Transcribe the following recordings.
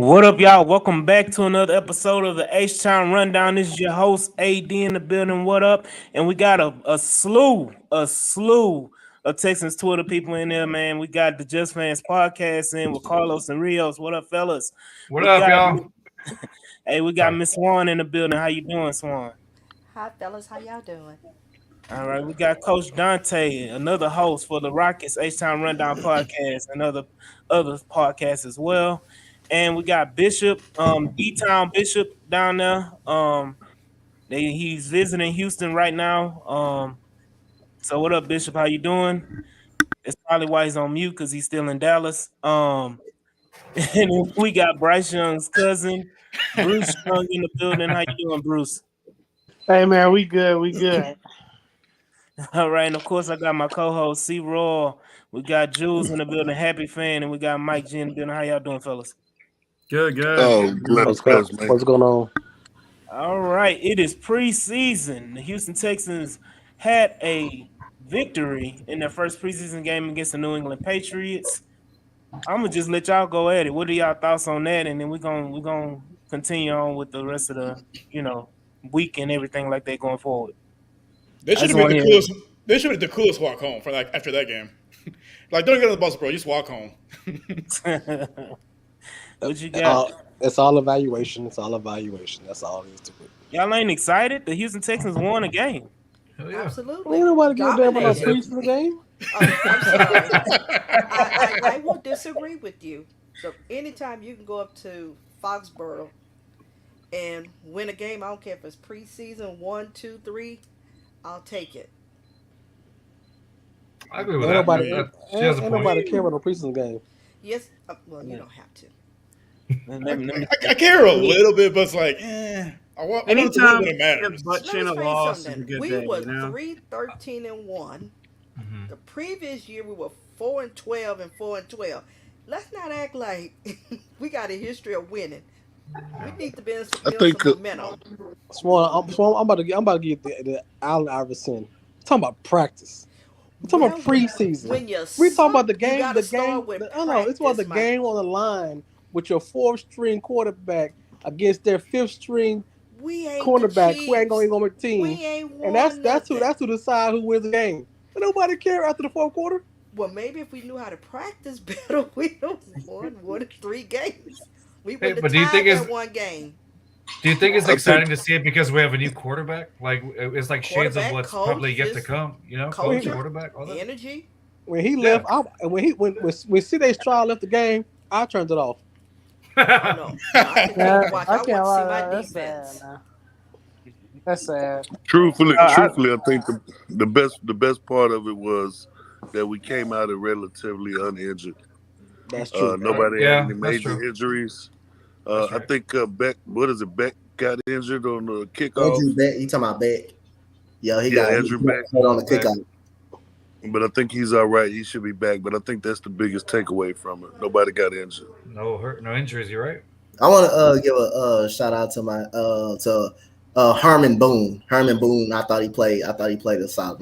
What up, y'all? Welcome back to another episode of the H-Town Rundown. This is your host, AD in the building. What up? And we got a slew of Texans Twitter people in there, man. We got the Just Fans podcast in with Carlos and Rios. What up, fellas? What up, y'all? We got Miss Swan in the building. How you doing, Swan? Hi, fellas. How y'all doing? All right, we got Coach Dante, another host for the Rockets H-Town Rundown podcast and other podcasts as well. And we got Bishop, D-Town Bishop down there. He's visiting Houston right now. So what up, Bishop? How you doing? It's probably why he's on mute because he's still in Dallas. And we got Bryce Young's cousin, Bruce Young, in the building. How you doing, Bruce? Hey man, we good. All right, and of course I got my co-host C Raw. We got Jules in the building, Happy Fan, and we got Mike G in the building. How y'all doing, fellas? Good. Oh, What's going on? All right, it is preseason. The Houston Texans had a victory in their first preseason game against the New England Patriots. I'm gonna just let y'all go at it. What are y'all thoughts on that? And then we're gonna continue on with the rest of the week and everything like that going forward. They should have been the coolest. They should have been the coolest walk home for after that game. Like, don't get on the bus, bro. Just walk home. What you got? It's all evaluation. That's all it is to it. Y'all ain't excited? The Houston Texans won a game. Hell yeah. Absolutely. Ain't nobody give a damn about Dominated. a preseason game. I'm sorry. I will disagree with you. So anytime you can go up to Foxborough and win a game, I don't care if it's preseason 1, 2, 3, I'll take it. I agree with Ain't that. nobody, She has a ain't point. nobody care about no preseason game. Yes. Well, you don't have to. I care a little bit, but it's like, I want to Anytime win when it matters. butt Let chin me a say loss is a something. good We day, were you know? 3-13-1. Mhm. The previous year we were 4-12 and 4-12. Let's not act like we got a history of winning. We need to build think, some momentum. Swan, I'm about to get the Allen Iverson. I'm talking about practice. I'm talking about preseason. When you We talking about suck, the you game. gotta The game. start with It's about the practice, game on the line with your fourth string quarterback against their fifth string We ain't cornerback the who ain't Chiefs. gonna make the team. We ain't And won that's nothing. who decide who wins the game. And nobody care after the fourth quarter. Well, maybe if we knew how to practice better, we'd have won 1 of 3 games. We Hey, would but have do you think tied it's that one game. do you think it's I exciting think- to see it because we have a new quarterback? Like it's like shades of Quarterback, what's coach, probably yet to just come. You know, culture, coach, quarterback, all that. energy. When he left, and when C.J. Stroud left the game, I turned it off. Oh, no. I can Yeah, watch. I I can't want to see lie. my That's defense. sad, man. That's sad. Truthfully, I think the best part of it was that we came out of relatively uninjured. That's true. Nobody Yeah, had any that's major true. injuries. That's I right. think Beck. What is it? Beck got injured on the kickoff. Andrew Beck, you talking about Beck? Yeah, he Yeah, got Andrew Beck. hurt on the kickoff. But I think he's all right. He should be back. But I think that's the biggest takeaway from it. Nobody got injured. No hurt, no injuries. You're right. I want to give a shout out to my Herman Boone. Herman Boone, I thought he played a solid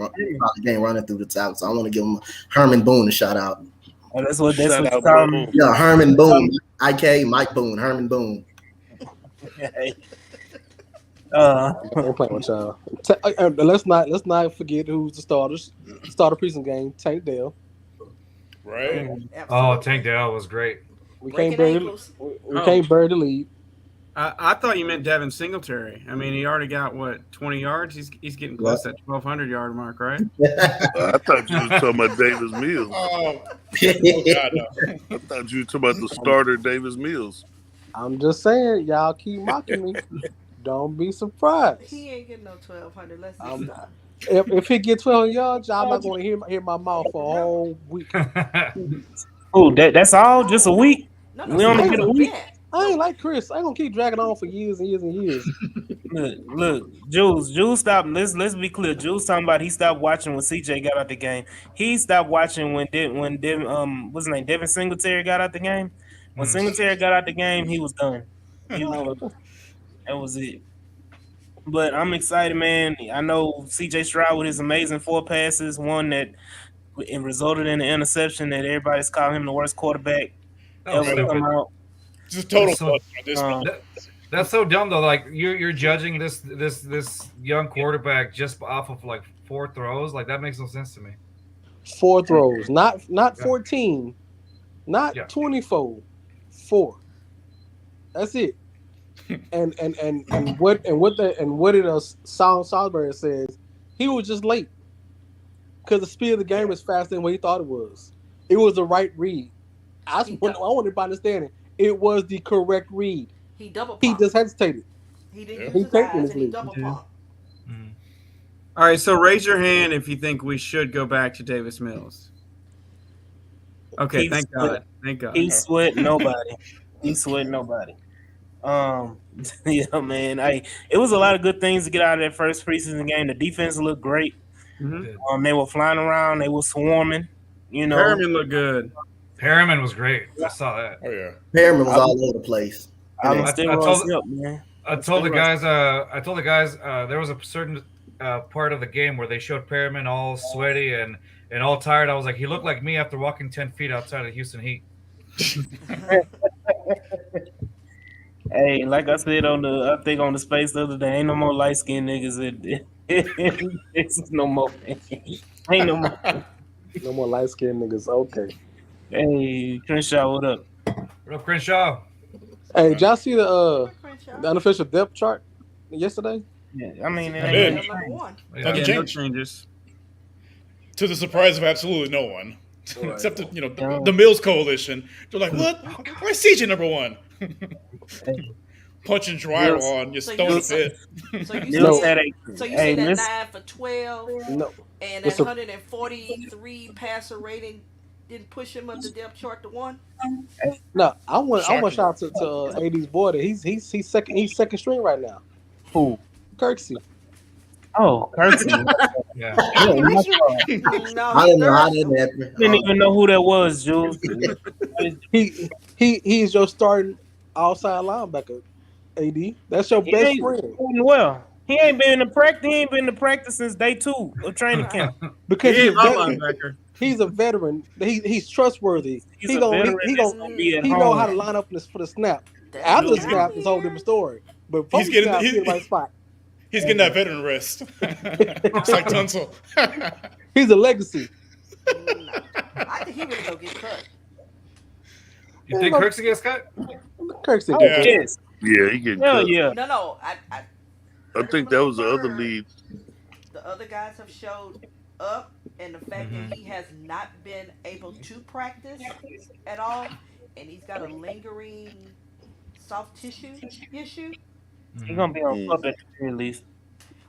game running through the tackle. So I want to give him Herman Boone a shout out. Oh, that's what Shout you out call Boone. him. Yeah, Herman Boone, IK Mike Boone, Herman Boone. I'm playing with y'all. Let's not forget who's the starters. Starter preseason game. Tank Dell. Right. Oh, Absolutely. Tank Dell was great. We Breaking can't bury ankles. we can't bury the lead. I thought you meant Devin Singletary. I mean, he already got, 20 yards? He's getting close to that 1,200-yard mark, right? I thought you was talking about Davis Mills. Oh, God, no. I thought you were talking about the starter, Davis Mills. I'm just saying, y'all keep mocking me. Don't be surprised. He ain't getting no 1,200. Let's Um, stop. If he gets 12 yards, y'all not going to hear my mouth for a whole week. Oh, that's all? Just a week? No, we only get a no, week. bet. I ain't like Chris. I ain't gonna keep dragging on for years and years and years. Look, Jules stopped. Let's be clear. Jules talking about he stopped watching when CJ got out the game. He stopped watching when what's his name, Devin Singletary got out the game. When Singletary got out the game, he was done. That was it. But I'm excited, man. I know CJ Stroud with his amazing 4 passes, one that it resulted in an interception that everybody's calling him the worst quarterback That was ever to come stupid. out. Just a total That's so, bust at this point. that's so dumb though. Like you're judging this young quarterback just off of like 4 throws. Like that makes no sense to me. 4 throws, not Yeah. 14, not Yeah. 24, 4. That's it. And what it Salisbury says, he was just late because the speed of the game is faster than what he thought it was. It was the right read. I want everybody to understand it. It was the correct read. He double He pumped. just hesitated. He didn't Yeah. use his He taking eyes, his and he lead. double pumped. All right, so raise your hand if you think we should go back to Davis Mills. Okay, Keith thank Sweat. God. Thank God. He sweat nobody. He sweat nobody. Yeah, man. It was a lot of good things to get out of that first preseason game. The defense looked great. Mhm. They were flying around. They were swarming. You know, Perriman looked good. Perriman was great. I saw that. Oh yeah. Perriman was all over the place. I'm Yeah. still I told- up, man. I told the guys. There was a certain part of the game where they showed Perriman all sweaty and all tired. I was like, he looked like me after walking 10 feet outside of Houston Heat. Hey, like I said on the space the other day, ain't no more light skinned niggas. It's no more. Ain't no more. No more light skinned niggas. Okay. Hey, Crenshaw, what up? What up, Crenshaw? Hey, did y'all see the Crenshaw. unofficial depth chart yesterday? Yeah, I mean, it I ain't did. Number 1. Yeah. Nothing Yeah, no changed. changes. To the surprise of absolutely no one, Right. except the Mills Coalition. They're like, "What? Why CJ number 1?" Punching drywall and just So throwing you- a fit. So you Mills said, had a so you hey, said that Miss- 9 for 12 No. and It's that a- 143 passer rating didn't push him up the depth chart to 1? No, I want Shocking. shout out to AD's boy. He's second string right now. Who? Kirksey. Oh, Kirksey. Yeah. Yeah, my fault. No, I didn't know how that happened. Didn't even know who that was, Jules. He's your starting outside linebacker. AD, that's your He best ain't friend doing well. He ain't been to practice. He ain't been to practice since day 2 of training camp. because He he's ain't a, my veteran. linebacker. He's a veteran. He's trustworthy. He's He a gonna veteran. he That's gonna gonna be at he home. know how to line up for the snap. That's After the down snap, it's a whole here. different story. But before He's the getting- snap, he- he's in the right spot. He's getting that veteran rest. It's like Tunsil. He's a legacy. No. I think he would go get cut. You think Kirksey gets cut? Kirksey. Oh, Yeah. yes. Yeah, he getting Hell cut. yeah. No. I think that was the other lead. The other guys have showed up, and the fact that he has not been able to practice at all, and he's got a lingering soft tissue issue. He's gonna be on pup at the very least.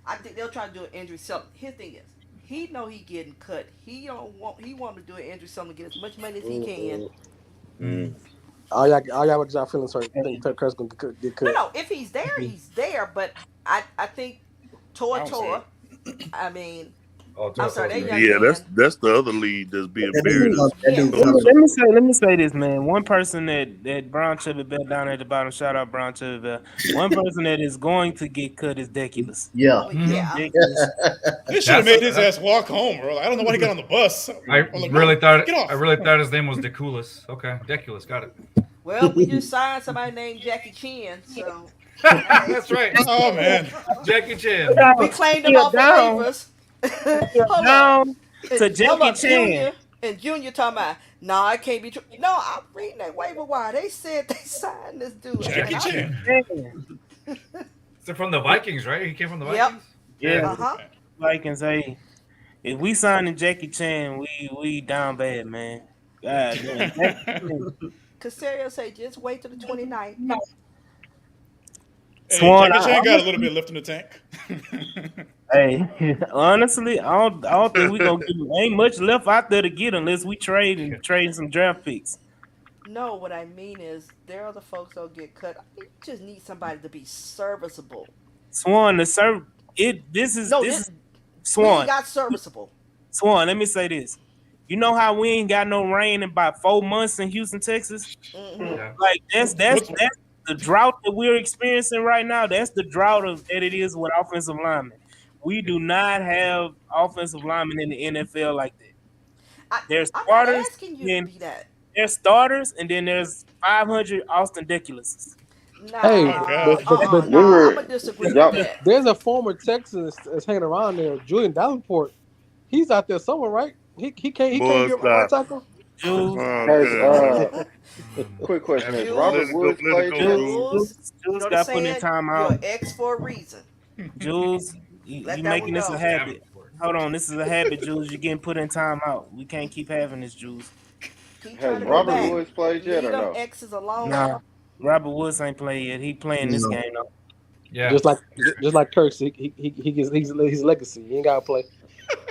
I think they'll try to do an injury. So his thing is, he know he getting cut. He want to do an injury something to get as much money as he can. All y'all what y'all feeling sorry. I think Kirk's gonna get cut. No, if he's there, he's there. But I think Tua. I mean, Oh, I'm sorry, they young Yeah, man. that's the other lead that's being That buried. dude Let comes me say this, man. One person that Brown Chubby bet down at the bottom, shout out Brown Chubby Bell. One person that is going to get cut is Deculus. Yeah. Yeah. Deculus. They should have made his That's- ass walk home, bro. I don't know why he got on the bus. I I'm like, really "No, thought get off." his name was Deculus. Okay, Deculus, got it. Well, we just signed somebody named Jackie Chan, so That's right. Oh man. Jackie Chan. we claimed him Yeah, off the down. waivers. Hold on. Down to Hold Jackie up, Chan. Junior, and Junior talking about, no, I can't be true. No, I'm reading that waiver wire. They said they signed this dude. Jackie And I- Chan. They're from the Vikings, right? He came from the Yep. Vikings. Yeah, Uh-huh. Vikings. Hey, if we signing Jackie Chan, we down bad, man. God damn. Casario say just wait till the 29th. Hey, Swan, Jackie Chan I- got a little bit of lift in the tank. Hey, honestly, I don't think we gonna get. Ain't much left out there to get unless we trade some draft picks. No, what I mean is there are the folks that'll get cut. You just need somebody to be serviceable. Swan, the serve it. This is We Swan. got serviceable. Swan. Let me say this. You know how we ain't got no rain in about 4 months in Houston, Texas? Mhm. Yeah. Like that's the drought that we're experiencing right now. That's the drought that it is with offensive linemen. We do not have offensive linemen in the NFL like that. There's I'm not starters asking you and to be that. there's starters, and then there's 500 Austin Deculuses. Hey, Nah, God. but nah. were- I'm gonna disagree y'all- with that. there's a former Texan that's hanging around there, Julian Davenport. He's out there somewhere, right? He can't Boy, get right stop. tackle. Jules, Has Okay. quick question: Has Jules, Let Robert it go. Woods Let it played go, yet? Jules. Jules, you Jules know the got put in saying? You're timeout. an X for a reason. Jules, you Let that one making this a go. habit. Hold on, this is a habit, Jules. You're getting put in timeout. We can't keep having this, Jules. Keep Has trying to go Robert back. Woods played yet Leave or them no? X's alone. Nah, Robert Woods ain't played yet. He playing this game though. Yeah. Just like Kirk, he gets his legacy. He ain't gotta play.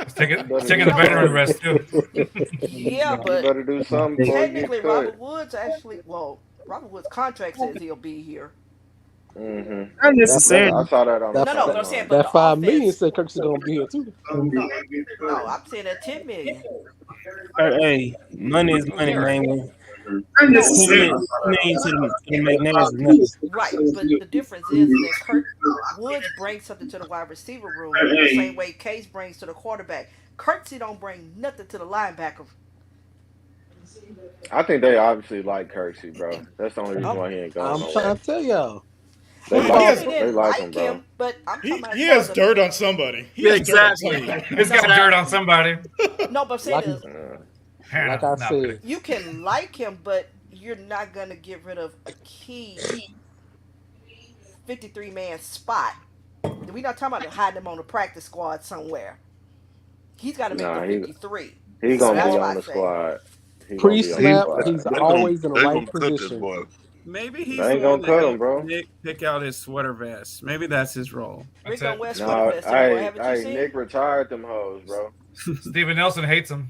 He's taking You better the do veteran something. rest too. Yeah, You but better do something before you get technically, cut. Robert Woods Robert Woods' contract says he'll be here. Mm-hmm. Not That's necessarily. I saw that on the that, No, but that, I'm saying, sideline. but that the $5 million offense. said Kirk's gonna be here too. No, no, I'm saying that 10 million. Hey, money is money, Derek. man. No, 10 million to the McNair's is nothing. right. But the difference is that Kirk Woods brings something to the wide receiver room the same way Case brings to the quarterback. Kirksey don't bring nothing to the linebacker. I think they obviously like Kirksey, bro. That's the only reason Oh, why he ain't going I'm nowhere. trying to tell y'all. They I'm He not has- saying like they they didn't like like him, bro. him, but I'm talking about He as far has as dirt on somebody. He has dirt on somebody. He's got dirt on somebody. no, but I'm saying Like, is like I said, you can like him, but you're not gonna get rid of a key 53-man spot. We're not talking about hiding him on the practice squad somewhere. He's got to make the Nah, 53. he So gonna that's be why on I the say squad. He gonna be on the pre-snap, squad. he's always in the They right gonna cut this position. boy. Maybe he's They the ain't one gonna that cut him, helped bro. Nick pick out his sweater vest. Maybe that's his role. Rick That's don't it. wear sweater No, vests anymore. hey, Haven't you hey, seen? Nick retired them hoes, bro. Steven Nelson hates him.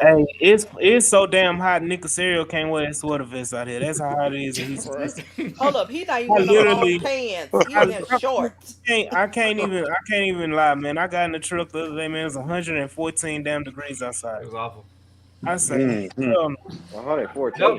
Hey, it's so damn hot. Nick Casario can't wear his sweater vest out here. That's how hot it is in Houston. Right. Hold up, he's not even I in no long literally- pants. He I, in his shorts. I can't even lie, man. I got in the truck the other day, man. It was 114 damn degrees It outside. was awful. I say, Mhm. hell no. 114. No,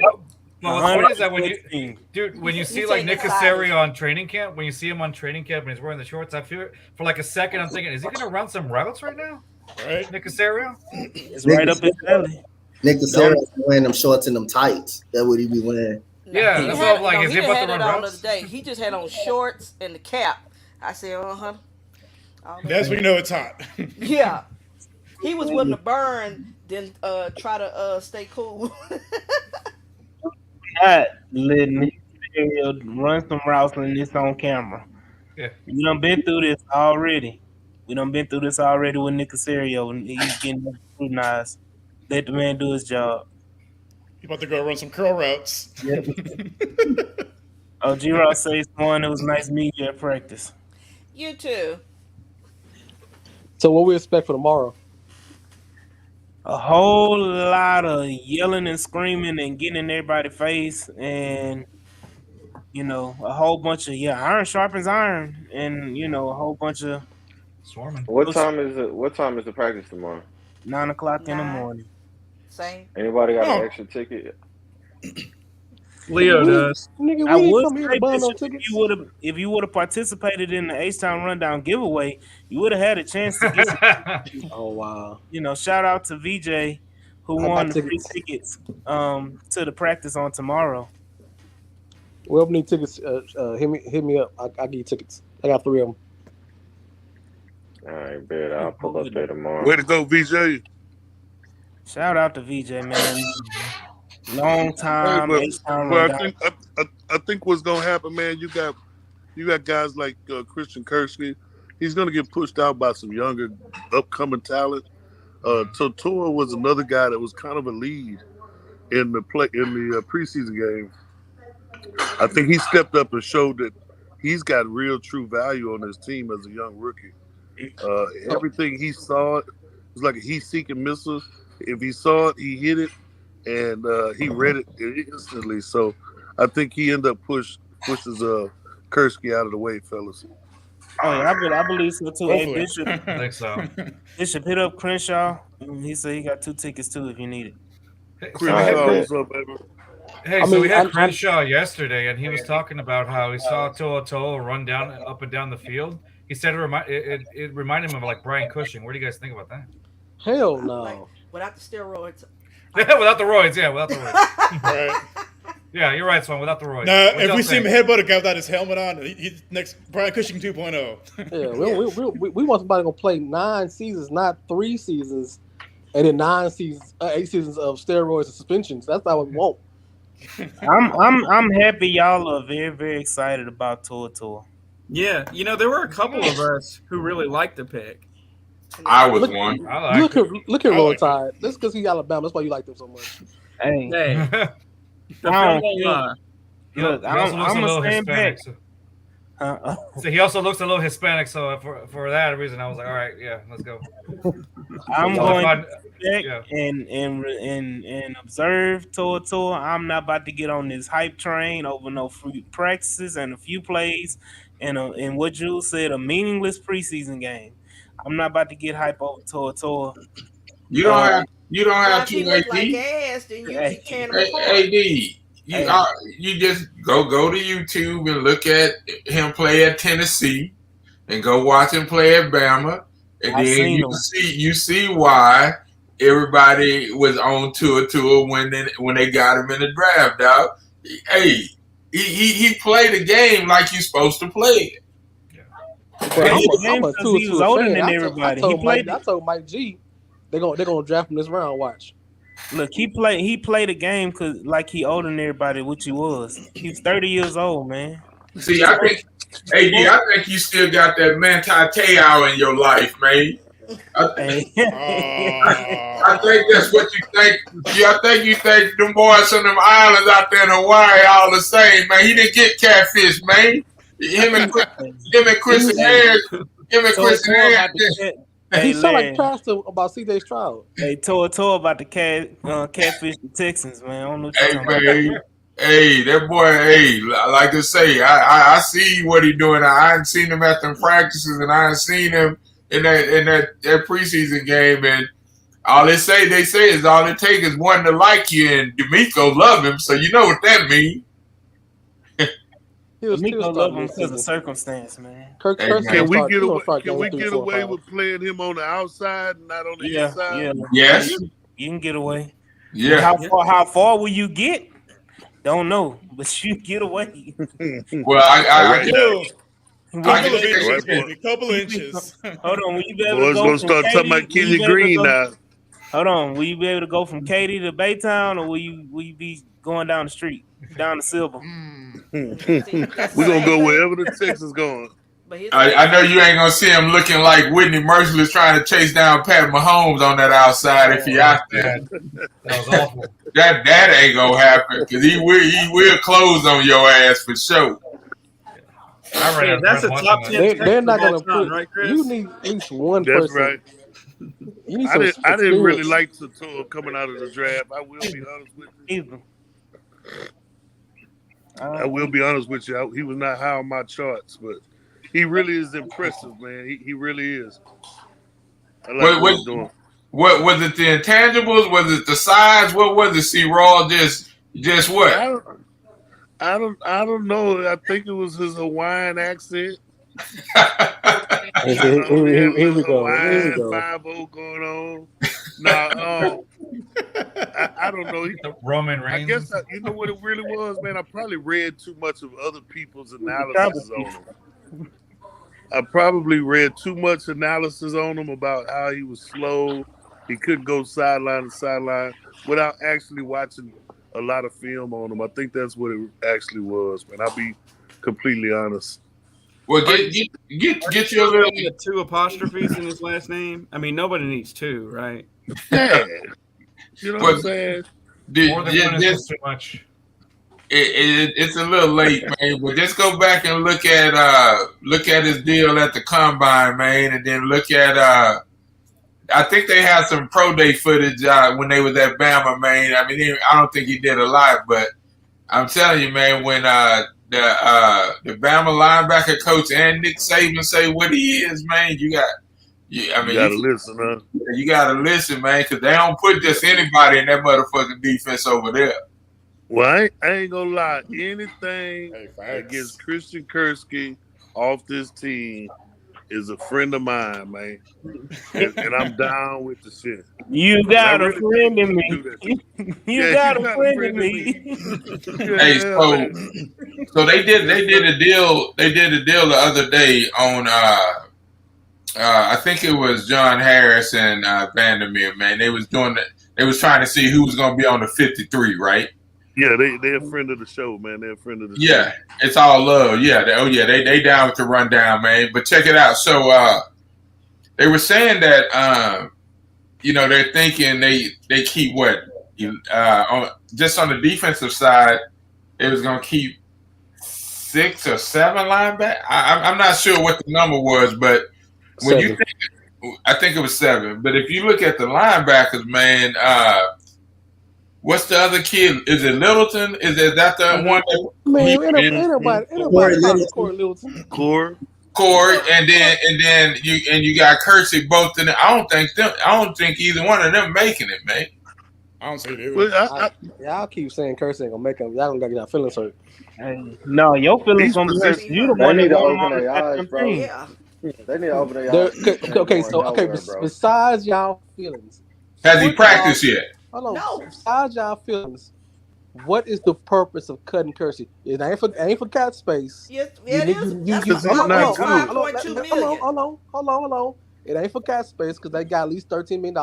but what's funny is that when 114. you You see like saying Nick the size. Casario on training camp, when you see him on training camp and he's wearing the shorts, I feel for like a second I'm thinking, is he gonna run some routes right now? Right. Nick Casario? It's right up his alley. Nick Casario wearing them shorts and them tights. That's what he be wearing. Yeah, he that's had, all, like, no, is he he about had to it run on the routes? other day. He just had on shorts and the cap. I said, all That's when you know it's hot. yeah. He was willing to burn, then try to stay cool. Not letting Nick Casario run some routes on this on camera. Yeah. We done been through this already. With Nick Casario, and he's getting scrutinized. Let the man do his job. You about to go run some curl routes. Yep. Oh, G-Ross says, "One, it was nice meeting you at practice." You too. So what we expect for tomorrow? A whole lot of yelling and screaming and getting in everybody's face, and a whole bunch of iron sharpens iron, and a whole bunch of Swarming. What time is it? What time is the practice tomorrow? 9 o'clock in the 9. morning. Same. Anybody got Oh. an extra ticket? Leo does. Nigga, I we didn't would come here say, to buy no Bishop, tickets. if you would have participated in the H-Town Rundown giveaway, you would have had a chance to get. Oh wow. Shout out to VJ who I won got the free tickets. tickets to the practice on tomorrow. Whoever need tickets, hit me up. I give you tickets. I got 3 of them. All right, bet. I'll pull up there tomorrow. Way to go, VJ. Shout out to VJ, man. Long time Hey, H-Town but Rundown. I think what's gonna happen, man. You got guys like Christian Kirksey. He's gonna get pushed out by some younger, upcoming talent. Totor was another guy that was kind of a lead in the preseason game. I think he stepped up and showed that he's got real, true value on his team as a young rookie. Everything he saw, it was like a heat-seeking missile. If he saw it, he hit it, and he read it instantly. So I think he ended up pushes Kursky out of the way, fellas. Oh yeah, I believe so too. Hey, Hopefully. I think so. Bishop hit up Crenshaw. He said he got 2 tickets too if you need it. Crenshaw, bet. what's up, baby? Hey, I so mean, we had I'm- Crenshaw yesterday, and he was talking about how he saw To'o run up and down the field. He said it reminded him of like Brian Cushing. What do you guys think about that? Hell Like, no. without the steroids. Without the roids, yeah, without the roids. Right. Yeah, you're right, Swan. Without the roids. Now, What if y'all we see him think? headbutt a guy without his helmet on, he's next Brian Cushing 2.0. Yeah, we want somebody gonna play 9 seasons, not 3 seasons, and then 8 seasons of steroids and suspensions. That's not what we want. I'm happy y'all are very, very excited about Tua. Yeah, there were a couple of us who really liked the pick. I was one. I like Look at Roll Tide. That's because he's Alabama. That's why you like them so much. Hey, Hey, it. the I film don't don't think- lie. look, He also looks I'm a a little stand back. Hispanic. So he also looks a little Hispanic. So for that reason, I was like, all right, yeah, let's go. I'm So going I to find- back yeah. and observe Tua. I'm not about to get on this hype train over no free practices and a few plays and what Jules said, a meaningless preseason game. I'm not about to get hype over Tua. You don't have Now, if to, he look like AD. ass, then you Hey. can can him Hey, apart. you just go to YouTube and look at him play at Tennessee, and go watch him play at Bama, and I've then seen you him. see why everybody was on Tua when they got him in the draft. Dog, hey, he played the game like you're supposed to play it. But I'm a He was older fan. than I everybody. told He Mike G, they're gonna draft him this round. Watch. Look, he played the game because like he older than everybody, which he was. He was 30 years old, man. See, I think, AD, I think you still got that Manti Te'o in your life, man. I think that's what you think. Yeah, I think you think them boys on them islands out there in Hawaii all the same, man. He didn't get catfish, man. Him and Chris Harris. Hey, he sound like Larry. Pastor about C.J. Stroud. Hey, Tua about the catfish the Texans, man. I don't know what you're Hey, talking man. Hey, that boy. Hey, like I say, I see what he doing. I haven't seen him at them practices, and I haven't seen him in that preseason game. And all they say is all it takes is one to like you, and D'Amico love him. So you know what that means. D'Amico love him because of circumstance, man. Can we get away with playing him on the outside and not on the inside? Yeah. Yes. You can get away. Yeah. How far will you get? Don't know, but you get away. Well, I couple inches. Hold on, will you be able Boys to go gonna from start Katy? talking about Kenny Green now. Hold on, will you be able to go from Katy to Baytown, or will you be going down the street, down to Silver? We're gonna go wherever the Texans going. I know you ain't gonna see him looking like Whitney Merciless trying to chase down Pat Mahomes on that outside if he out there. That was awful. That ain't gonna happen because he will close on your ass for sure. Yeah, that's a top 10. They're not gonna time, put. right, Chris? You need at least one That's person. right. You need I didn't really experience. like Tua coming out of the draft. I will be honest with you. I will be honest with you. He was not high on my charts, but he really is impressive, man. He really is. I like what he's doing. What was it? The intangibles? Was it the size? What was it? See, Raw just what? I don't know. I think it was his Hawaiian accent. Here we go. Hawaiian 5-0 going on. No, I don't know. The Roman Reigns. I guess you know what it really was, man. I probably read too much of other people's analysis on him. I probably read too much analysis on him about how he was slow. He couldn't go sideline to sideline without actually watching a lot of film on him. I think that's what it actually was, man. I'll be completely honest. Well, get your little 2 apostrophes in his last name. I mean, nobody needs 2, right? Yeah. You know what I'm saying? More than one is just too much. It's a little late, man. But just go back and look at his deal at the combine, man, and then look at I think they had some pro day footage when they was at Bama, man. I mean, I don't think he did a lot, but I'm telling you, man, when the Bama linebacker coach and Nick Saban say what he is, man, you gotta listen, huh? You gotta listen, man, because they don't put just anybody in that motherfucking defense over there. Well, I ain't gonna lie. Anything against Christian Kursky off this team, is a friend of mine, man, and I'm down with the shit. You got a really friend in think me. he do that shit. You Yeah, got you a got friend in me. Hey, Yeah, so man. so they did a deal. They did a deal the other day on I think it was John Harris and Vandermeer. Man, they was doing that. They was trying to see who was going to be on the 53, right? Yeah, they're a friend of the show, man. They're a friend of the show. Yeah, it's all love. Yeah, they down with the rundown, man. But check it out. So they were saying that they're thinking they keep what just on the defensive side, it was going to keep 6 or 7 linebackers. I'm not sure what the number was, but when 7. I think it was 7. But if you look at the linebackers, man, what's the other kid? Is it Littleton? Is that the one? Man, ain't nobody talking Corey Littleton. Corey, and then you got Kersey both in it. I don't think either one of them making it, man. I don't see it either. Y'all keep saying Kersey ain't gonna make them. Y'all don't got your feelings hurt. Hey, no, your feelings gonna be hurt. You the They one need that to want them open on their eyes, the bro. Yeah. They need to open their eyes. Besides y'all feelings, Has he practiced yet? hold on. No. Besides y'all feelings, what is the purpose of cutting Kersey? It ain't for cap space. Yes, it is. That's Because why he's not $5.2 good. million. Hold on. It ain't for cap space because they got at least $13 million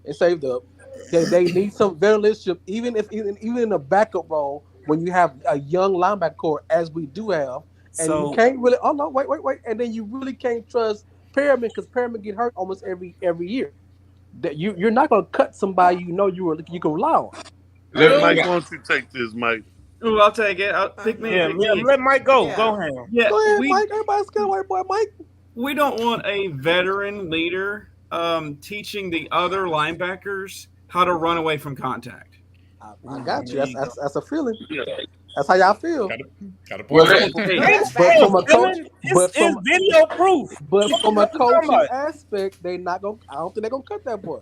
and saved up. They need some veteran leadership, even in a backup role when you have a young linebacker core as we do have, and you can't really. Oh no, wait, and then you really can't trust Perriman because Perriman get hurt almost every year. That you're not gonna cut somebody you can rely on. Mike, why don't you take this, Mike? Ooh, I'll take it. I'll pick me. Yeah, let Mike go. Yeah. Go ahead. Yeah, Go ahead, Mike. Everybody's scared white boy Mike. we don't want a veteran leader teaching the other linebackers how to run away from contact. I got you. That's a feeling. That's how y'all feel. Got a Well, point. It's from a coach, it's video proof. But from a What you talking coaching about? aspect, they not gonna. I don't think they're gonna cut that boy.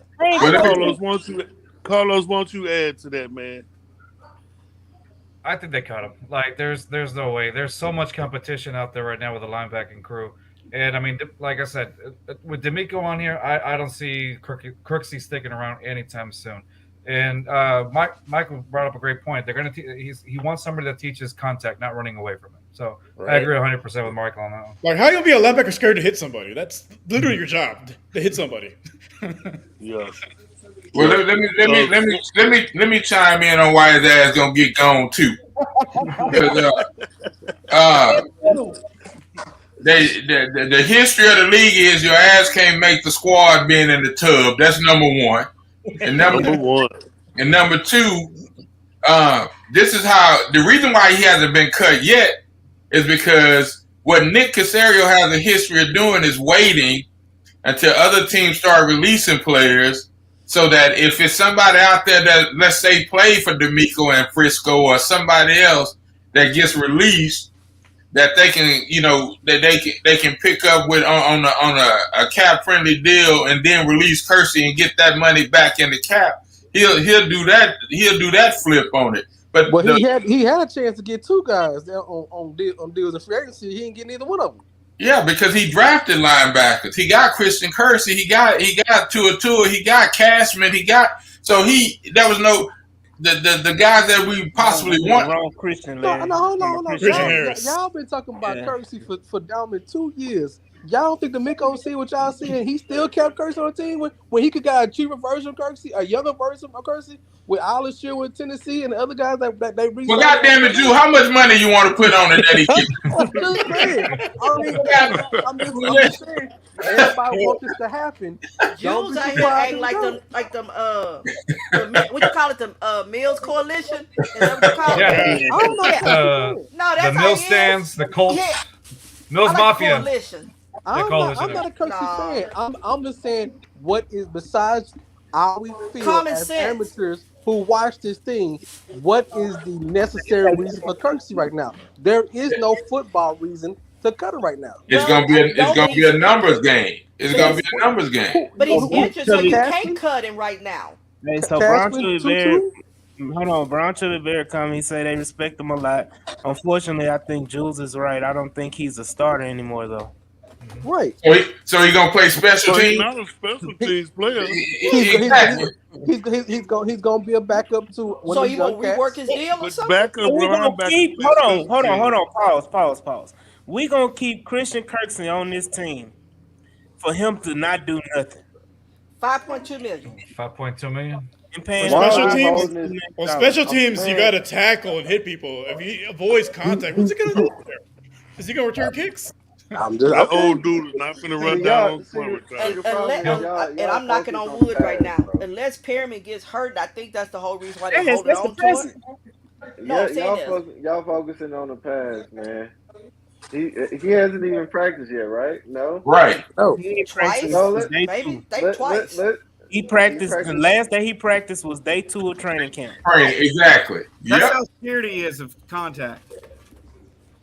Carlos, won't you add to that, man? I think they cut him. Like, there's no way. There's so much competition out there right now with the linebacking crew. And, I mean, like I said, with D'Amico on here, I don't see Crooksy sticking around anytime soon. And Michael brought up a great point. They're going to he wants somebody that teaches contact, not running away from it. So I agree 100% with Michael on that one. Like, how you gonna be a linebacker scared to hit somebody? That's literally your job, to hit somebody. Yeah. Well, let me chime in on why his ass gonna get gone too. The history of the league is your ass can't make the squad being in the tub. That's number one. And number one. And number two, this is how the reason why he hasn't been cut yet is because what Nick Caserio has a history of doing is waiting until other teams start releasing players, so that if it's somebody out there that, let's say, played for D'Amico and Frisco or somebody else that gets released, that they can, that they can pick up with on a cap friendly deal and then release Kersey and get that money back in the cap. He'll do that. He'll do that flip on it. But he had a chance to get 2 guys on deals in free agency. He didn't get neither one of them. Yeah, because he drafted linebackers. He got Christian Kersey. He got Tua. He got Cashman. There was no the guys that we possibly want. Wrong Christian. No, hold on. Christian Y'all been talking about Kersey for down in 2 years. Y'all don't think the D'Amico see what y'all see, and he still kept Kersey on the team when he could got a cheaper version of Kersey, a younger version of Kersey, with Alisher with Tennessee and the other guys that they Well, goddamn it, Drew, how much money you want to put on it that he gets? I'm just saying. Everybody wants this to happen. Jules out here acting like them what you call it, them Mills Coalition? Is that what you call it? I don't know. No, that's The how Mill he is. stands, the Colts, Yeah. Mills I like Mafia. Coalition. I'm not a Kersey fan. I'm just saying what is besides how we feel Common as sense. amateurs who watch this thing. What is the necessary reason for Kersey right now? There is no football reason to cut it right now. It's gonna be a numbers game. It's gonna be a numbers game. But he's injured, so you Cashman? can't cut him right now. Hey, so Cashman, Brown to the Bear come. He say they respect him a lot. Unfortunately, I think Jules is right. I don't think he's a starter anymore, though. Right. So he gonna play special So he's teams? not a special teams player. Exactly. He's gonna be a backup to one So of the you young want to rework cats. his deal or But something? backup We gonna linebacker keep. play special Hold teams. on. Pause. We gonna keep Christian Kirksey on this team for him to not do nothing. $5.2 million. 5.2 million. And For paying Why special are we teams, holding this? well, special Oh, teams, you man. got to tackle and hit people. If he avoids contact, what's he gonna do there? Is he gonna return kicks? I'm just That okay. old dude is not finna run See, down y'all, on see, punt the return. problem is And y'all I'm knocking focus on on the wood right past, now. bro. Unless Perriman gets hurt, I think that's the whole reason why they're Yes, holding that's the on to him. person. No, I'm saying this. Y'all focusing on the past, man. He hasn't even practiced yet, right? No. Right. No. He ain't Twice? practiced No, since day Maybe two. they twice. He practiced. The practiced- last day he practiced was day 2 of training camp. Right. Exactly. That's Yep. how scared he is of contact.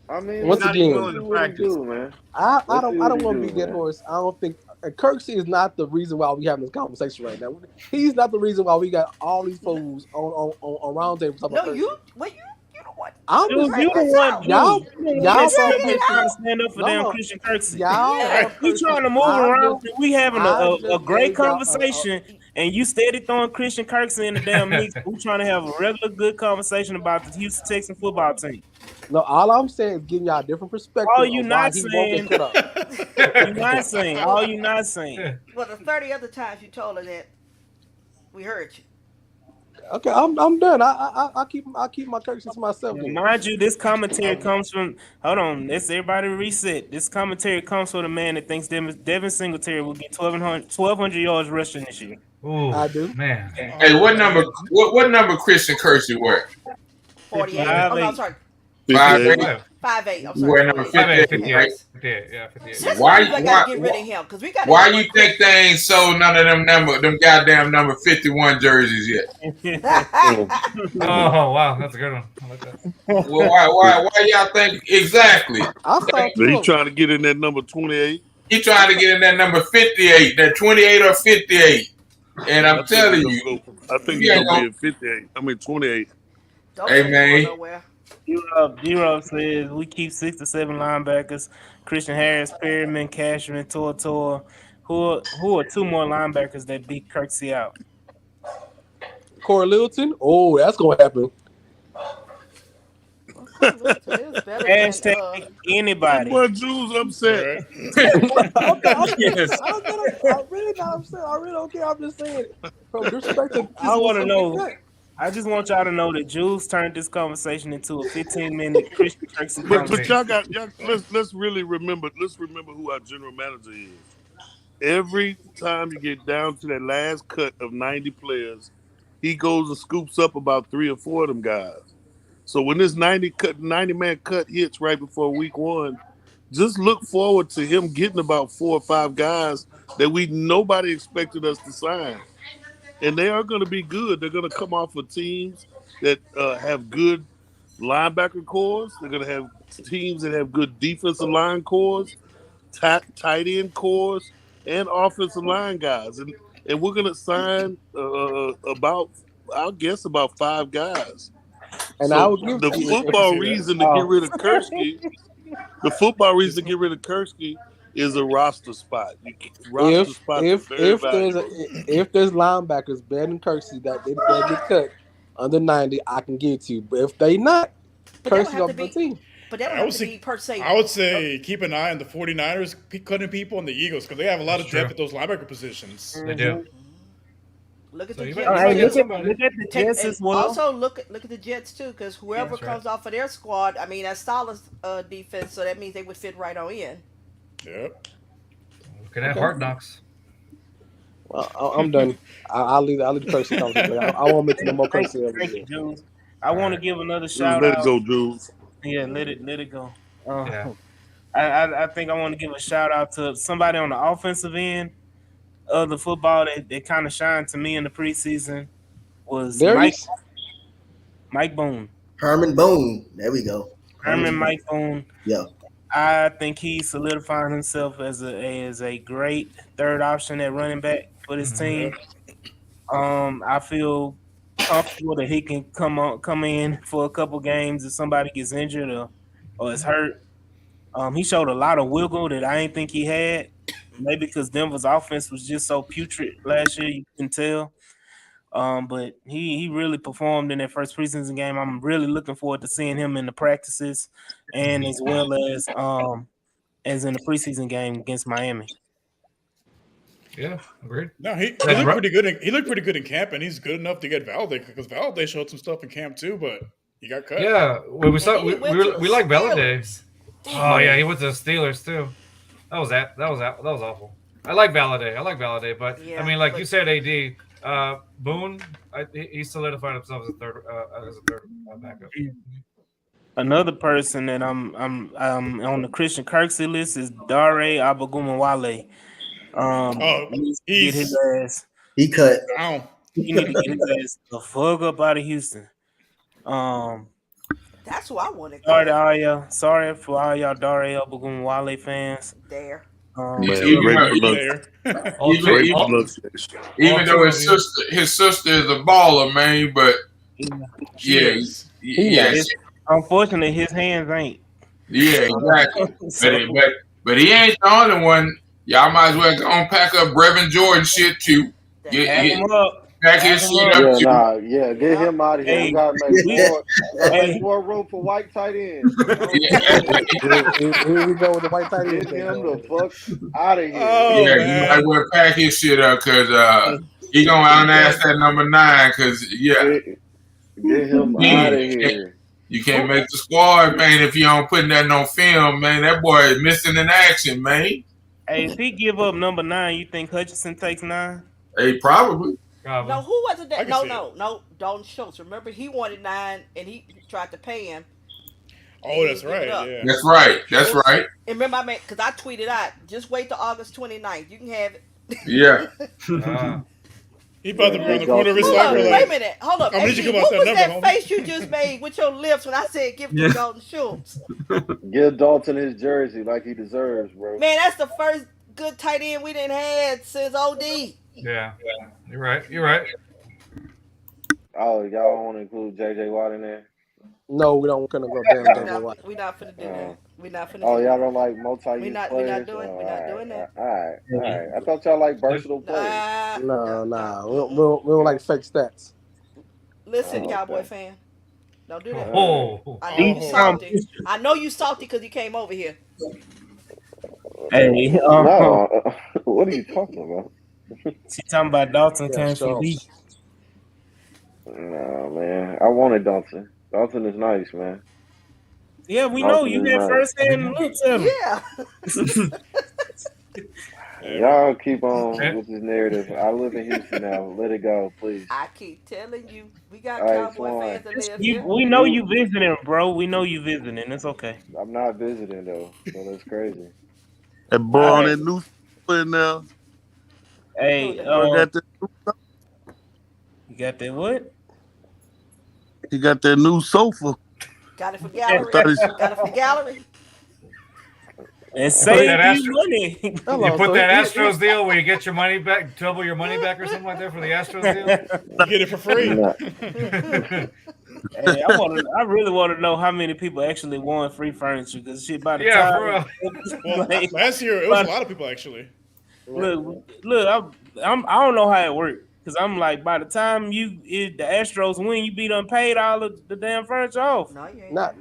I mean, Once let's again, see what he do, man. I Let's see don't what he want to do, beat that man. horse. I don't think Kirksey is not the reason why we having this conversation right now. He's not the reason why we got all these fools on roundtable talking No, about you. Kirksey. Well, you know what? I'm Dude, just you the one. y'all Y'all thought been Kirksey. trying to stand up for damn No, Christian Kirksey. y'all Yeah. thought We Kirksey. trying to move I'm around. just- We having I a just great gave y'all conversation, and you steady throwing Christian Kirksey in the damn mix. We trying to have a regular good conversation about the Houston Texans football team. No, all I'm saying is giving y'all a different perspective All you of why not he won't saying, get cut up. you not saying. All you not saying. Well, the 30 other times you told her that, we heard you. Okay, I'm done. I keep my Kirksey to myself. Now, Then. mind you, this commentary comes from. Hold on, let's everybody reset. This commentary comes from a man that thinks Devin Singletary will get 1,200 yards rushing this year. Ooh, I do. man. Hey, what number? What number Christian Kirksey wear? 48. 58. Oh, no, I'm sorry. 58. 5'8". I'm You wear sorry. number 48. 58, right? 58, yeah, 58. Since Why- we got why- to get rid of him because we got. Why you think they ain't sold none of them goddamn number 51 jerseys yet? Oh, wow, that's a good one. I like that. Well, why y'all think exactly? I saw He's two. trying to get in that number 28. He trying to get in that number 58, that 28 or 58. And I'm telling you, I think you he's ain't gonna be at 58. I mean 28. Don't Hey, say man. nowhere. D-Rob says we keep 6 to 7 linebackers: Christian Harris, Perryman, Cashman, Tortor. Who are 2 more linebackers that beat Kirksey out? Corey Littleton. Oh, that's gonna happen. Hashtag anybody. Boy, Jules upset. Yes. I'm really not upset. I really don't care. I'm just saying, from perspective, I want to know. I just want y'all to know that Jules turned this conversation into a 15-minute Christian Kirksey But conversation. let's really remember. Let's remember who our general manager is. Every time you get down to that last cut of 90 players, he goes and scoops up about 3 or 4 of them guys. So when this 90 man cut hits right before week 1, just look forward to him getting about 4 or 5 guys that nobody expected us to sign. And they are going to be good. They're going to come off of teams that have good linebacker cores. They're going to have teams that have good defensive line cores, tight end cores, and offensive line guys. And we're going to sign about 5 guys. And So I would give the football reason to get rid of Kirksey. The football reason to get rid of Kirksey is a roster spot. If there's linebackers better than Kirksey that get cut under 90, I can give it to you. But if they not, Kirksey's off the team. But that would have to be per se. I would say keep an eye on the 49ers cutting people and the Eagles because they have a lot of depth at those linebacker positions. They do. Look at So the you Jets. might- Look at the Jets as well. Also look at the Jets too, because whoever That's right. comes off of their squad, I mean, that's Salah's defense, so that means they would fit right on in. Yep. Looking at Hard Knocks. Well, I'm done. I'll leave the Kirksey conversation. I won't mention no more Kirksey. Thank you, Jules. I want to give another Just shout let out. it go, Jules. Yeah, let it go. Yeah. I think I want to give a shout out to somebody on the offensive end of the football that kind of shined to me in the preseason was Mike Boone. Herman Boone. There we go. Mike Boone. Yeah. I think he's solidifying himself as a great third option at running back for this team. I feel comfortable that he can come in for a couple games if somebody gets injured or is hurt. He showed a lot of wiggle that I didn't think he had. Maybe because Denver's offense was just so putrid last year, you can tell. But he really performed in that first preseason game. I'm really looking forward to seeing him in the practices and as well as in the preseason game against Miami. Yeah, agreed. No, he looked pretty good. He looked pretty good in camp, and he's good enough to get validated because Valaday showed some stuff in camp too, but he got cut. Yeah, when we saw we like Valaday. Oh yeah, he went to the Steelers too. That was awful. I like Valaday, but Yeah, I mean, like but- you said, AD Boone, he solidified himself as a third backup. Another person that I'm on the Christian Kirksey list is Dare Abagumawale. Get his ass. He cut. He need to get his ass the fuck up out of Houston. That's who I want to Sorry to all y'all. Sorry for all y'all Dare Abagumawale fans. There. Even though his sister is a baller, man, but unfortunately his hands ain't. Yeah, exactly. but he ain't the only one. Y'all might as well go and pack up Brevin Jordan shit too. Pack his shit up too. Get him out of here. We gotta make more room for white tight ends. Here we go with the white tight end. Get him the fuck out of here. You might well pack his shit up because he gonna out-ass that number 9 because get him out of here. You can't make the squad, man, if you don't put that on film, man. That boy is missing in action, man. Hey, if he give up number 9, you think Hutchinson takes 9? Hey, probably. No, who was it that? No, Dalton Schultz. Remember, he wanted 9, and he tried to pay him. Oh, that's right. Yeah. That's right. That's right. And remember, I meant because I tweeted out, just wait till August 29th. You can have it. Yeah. He about to burn the corner of his locker. Wait a minute. Hold up. What was that face you just made with your lips when I said give to Dalton Schultz? Give Dalton his jersey like he deserves, bro. Man, that's the first good tight end we didn't had since OD. Yeah. You're right. Oh, y'all don't want to include JJ Watt in there? No, we don't gonna go down JJ Watt. We're not finna do that. We're not finna. Oh, y'all don't like multi-use players? We're not doing that. All right. I thought y'all like versatile players. No. We don't like fake stats. Listen, Cowboy fan, don't do that. I know you salty. I know you salty because you came over here. Hey, no, what are you talking about? She talking about Dalton came from B. No, man. I wanted Dalton. Dalton is nice, man. Yeah, we know you had first-hand looks at him. Yeah. Y'all keep on with this narrative. I live in Houston now. Let it go, please. I keep telling you, we got Cowboy fans that live here. We know you visiting, bro. We know you visiting. It's okay. I'm not visiting though, so that's crazy. That boy on that new in there. Hey, you got that what? He got that new sofa. Got it for gallery. Got it for gallery. And save you money. You put that Astros deal where you get your money back, double your money back or something like that for the Astros deal. You get it for free. Hey, I really want to know how many people actually won free furniture because shit by the time. Well, last year it was a lot of people actually. Look, I don't know how it worked because I'm like by the time the Astros win, you be done paid all of the damn furniture off. No, you ain't. Not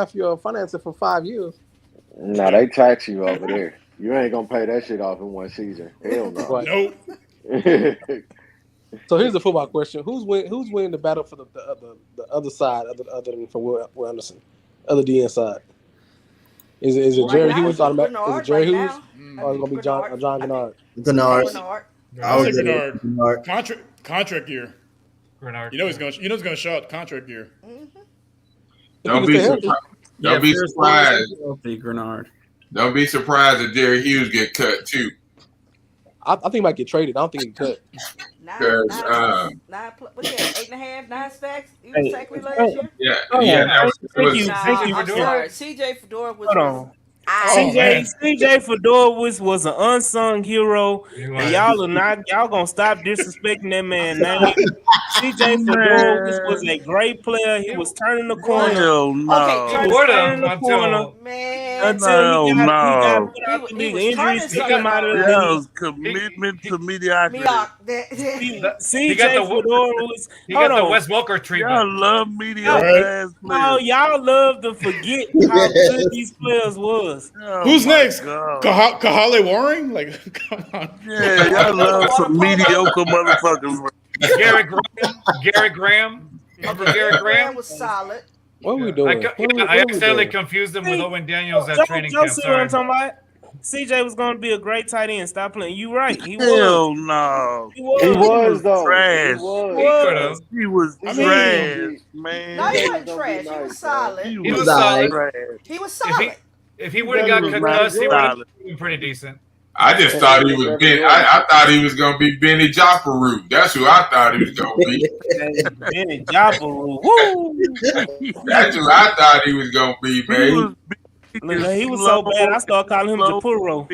if you're financing for 5 years. No, they tax you over there. You ain't gonna pay that shit off in one season. Hell no. Nope. So here's the football question: Who's winning the battle for the other side, other than for Will Anderson, other DN side? Is it Jerry Hughes? Is it Jerry Hughes? Or is it gonna be John Gennard? Gennard. I would say Gennard. Contract year. Gennard. You know he's gonna show out contract year. Don't be surprised. Don't be surprised. Grenard. Don't be surprised if Jerry Hughes get cut too. I think he might get traded. I don't think he cut. 9, 8.5, 9 stacks. He was exactly last year. Yeah. I'm sorry. CJ Fedora was. Hold on. CJ Fedora was an unsung hero, and y'all gonna stop disrespecting that man now. CJ Fedora was a great player. He was turning the corner. Okay, turning the corner. Man, until he got no. put out the He league. was Injuries turning took him out of something the That league. was commitment to mediocrity. He CJ got the Fedora was. he Hold got the on. Wes Welker Y'all treatment. love mediocre Right. ass Oh, players. y'all love to forget how good these players was. Oh, Who's my next? God. Kahale Waring? Like, come on. Yeah, y'all love some mediocre motherfuckers. Garrett Graham. Remember Garrett Graham? was solid. What are we I, doing? co- What are I we accidentally doing? confused him with See, Owen Daniels at Joe, training Joe camp. see what I'm Sorry. talking about? CJ was going to be a great tight end. Stop playing. You right. He was. Hell no. He He was. was though. Trash. He was. He could have. He was I trash, mean, man. No, he CJ wasn't was gonna be trash. He was nice, bro. solid. He He was was solid. trash. He was If solid. he would have He got was concussed, he not would have solid. been pretty decent. I just thought he was Better Ben. Jordan. I thought he was gonna be Benny Jopperoo. That's who I thought he was gonna be. Benny Jopperoo. Woo! That's who I thought he was gonna be, He man. was big Look, and he was so slow, bad, I started calling him slow. Japuro.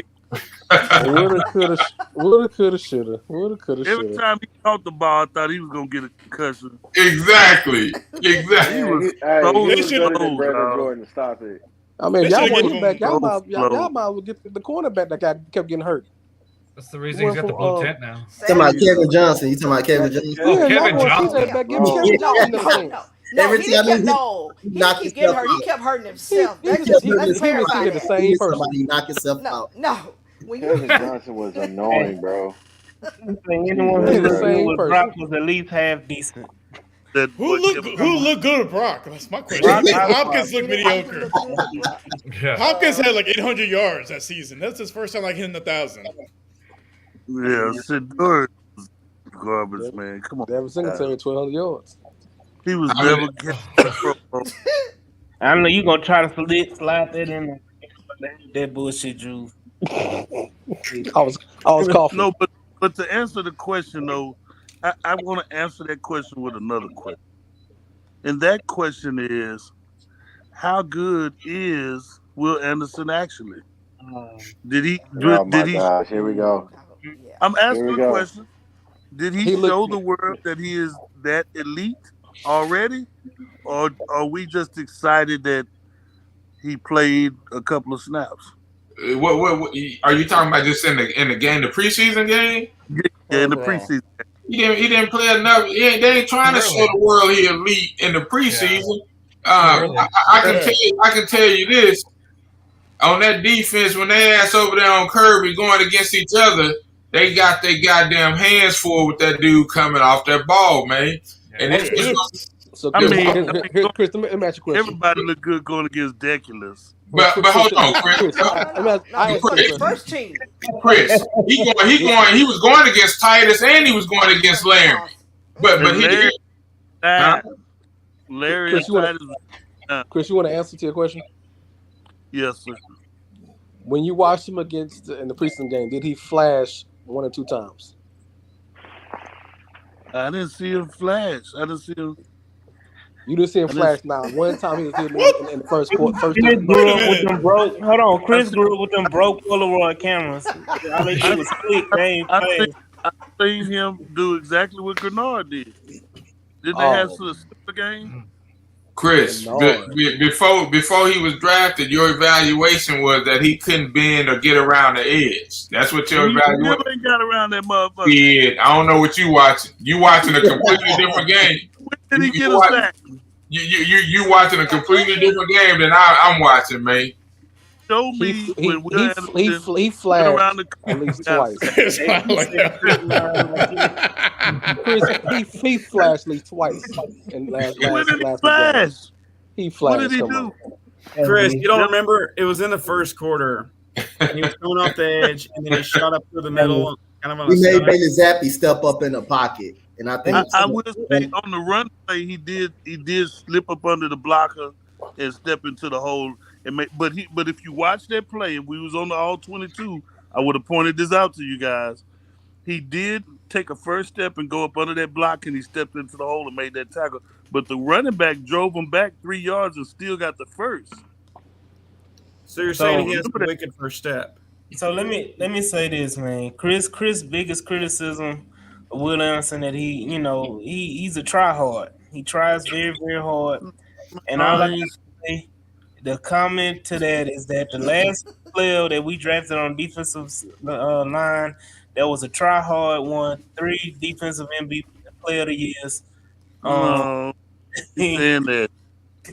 Woulda, coulda, shoulda. Woulda, coulda, Every shoulda. time he caught the ball, I thought he was gonna get a concussion. Exactly. He Exactly. was Hey, so he was better slow, than Brandon dog. Jordan. Stop it. I mean, They y'all should've want given him back. Y'all so might well get the cornerback that kept getting hurt. That's the reason he's got the blue tent now. You talking about Kevin Johnson? You talking about Kevin Johnson? Yeah, y'all Kevin want Johnson. CJ back. Give me Bro. Kevin No, Johnson no, them no. things. No, Every he didn't time keep, no. He didn't knock keep getting himself hurt. He out. kept hurting himself. He Let's was just he let's was clarify the that. same person. Somebody knock himself No, out. no. When you Kevin Johnson was annoying, bro. Anyone He's who the was same with person. Brock was at least half decent. That Who boy looked good with Brock? That's my question. Brock- Hopkins looked He didn't mediocre. look good with Brock. Yeah. Hopkins had like 800 yards that season. That's his first time like hitting 1,000. Yeah, Sidor was garbage, man. Come on. Devin Singletary 1,200 yards. He was I mean- never getting Pro Bowl. I know you gonna try to slide that in there. That bullshit, Drew. I was coughing. No, but to answer the question though, I want to answer that question with another question. And that question is, how good is Will Anderson actually? Did he? Oh my Did he? gosh, here we go. Yeah. I'm asking Here we the go. question. Did he He looked- show the world that he is that elite already, or are we just excited that he played a couple of snaps? What are you talking about? Just in the game, the preseason game? Yeah, in the Overall. preseason. He didn't play enough. They ain't trying to show the world he elite in the preseason. Really? I can tell you this. On that defense, when they ass over there on Kirby going against each other, they got their goddamn hands full with that dude coming off that ball, man. And it's just So I Chris, mean, Chris, let me ask you a question. Everybody looked good going against Deculus. but hold on, Chris. First team. Chris, he was going against Titus and he was going against Larry. But he Larry, Huh? Larry Chris, and Titus. Chris, you want to answer to your question? Yes, sir. When you watched him against in the preseason game, did he flash 1 or 2 times? I didn't see him flash. I didn't see him. You didn't see him flash now. One time he was hitting in the first quarter. Chris grew up with them broke. Hold on, Chris grew up with them broke Polaroid cameras. All they did was click. They ain't play. I seen him do exactly what Grenard did. Didn't they have a super game? Chris, before he was drafted, your evaluation was that he couldn't bend or get around the edge. That's what your He evaluation. never ain't got around that motherfucker. Yeah, I don't know what you watching. You watching a completely different game. When did he get a sack? You watching a completely different game than I'm watching, man. Show me when Will Anderson he went flashed around the at least twice. It's not like Chris, he flashed at least twice in last flash? game. He flashed. What did he come do? on. Chris, you don't remember? It was in the first quarter. And he was coming off the edge, and then he shot up through the middle. Kind of on He a made stunner. Bailey Zappi step up in the pocket, and I think I will say on the run play he did slip up under the blocker and step into the hole and make. But if you watch that play and we was on the all 22, I would have pointed this out to you guys. He did take a first step and go up under that block, and he stepped into the hole and made that tackle. But the running back drove him back 3 yards and still got the first. So you're saying he has a wicked first step. So let me say this, man. Chris' biggest criticism of Will Anderson that he's a try hard. He tries very, very hard. And all I can say the comment to that is that the last player that we drafted on defensive line, that was a try hard one, 3 defensive MVP player of the years. No, he's saying that.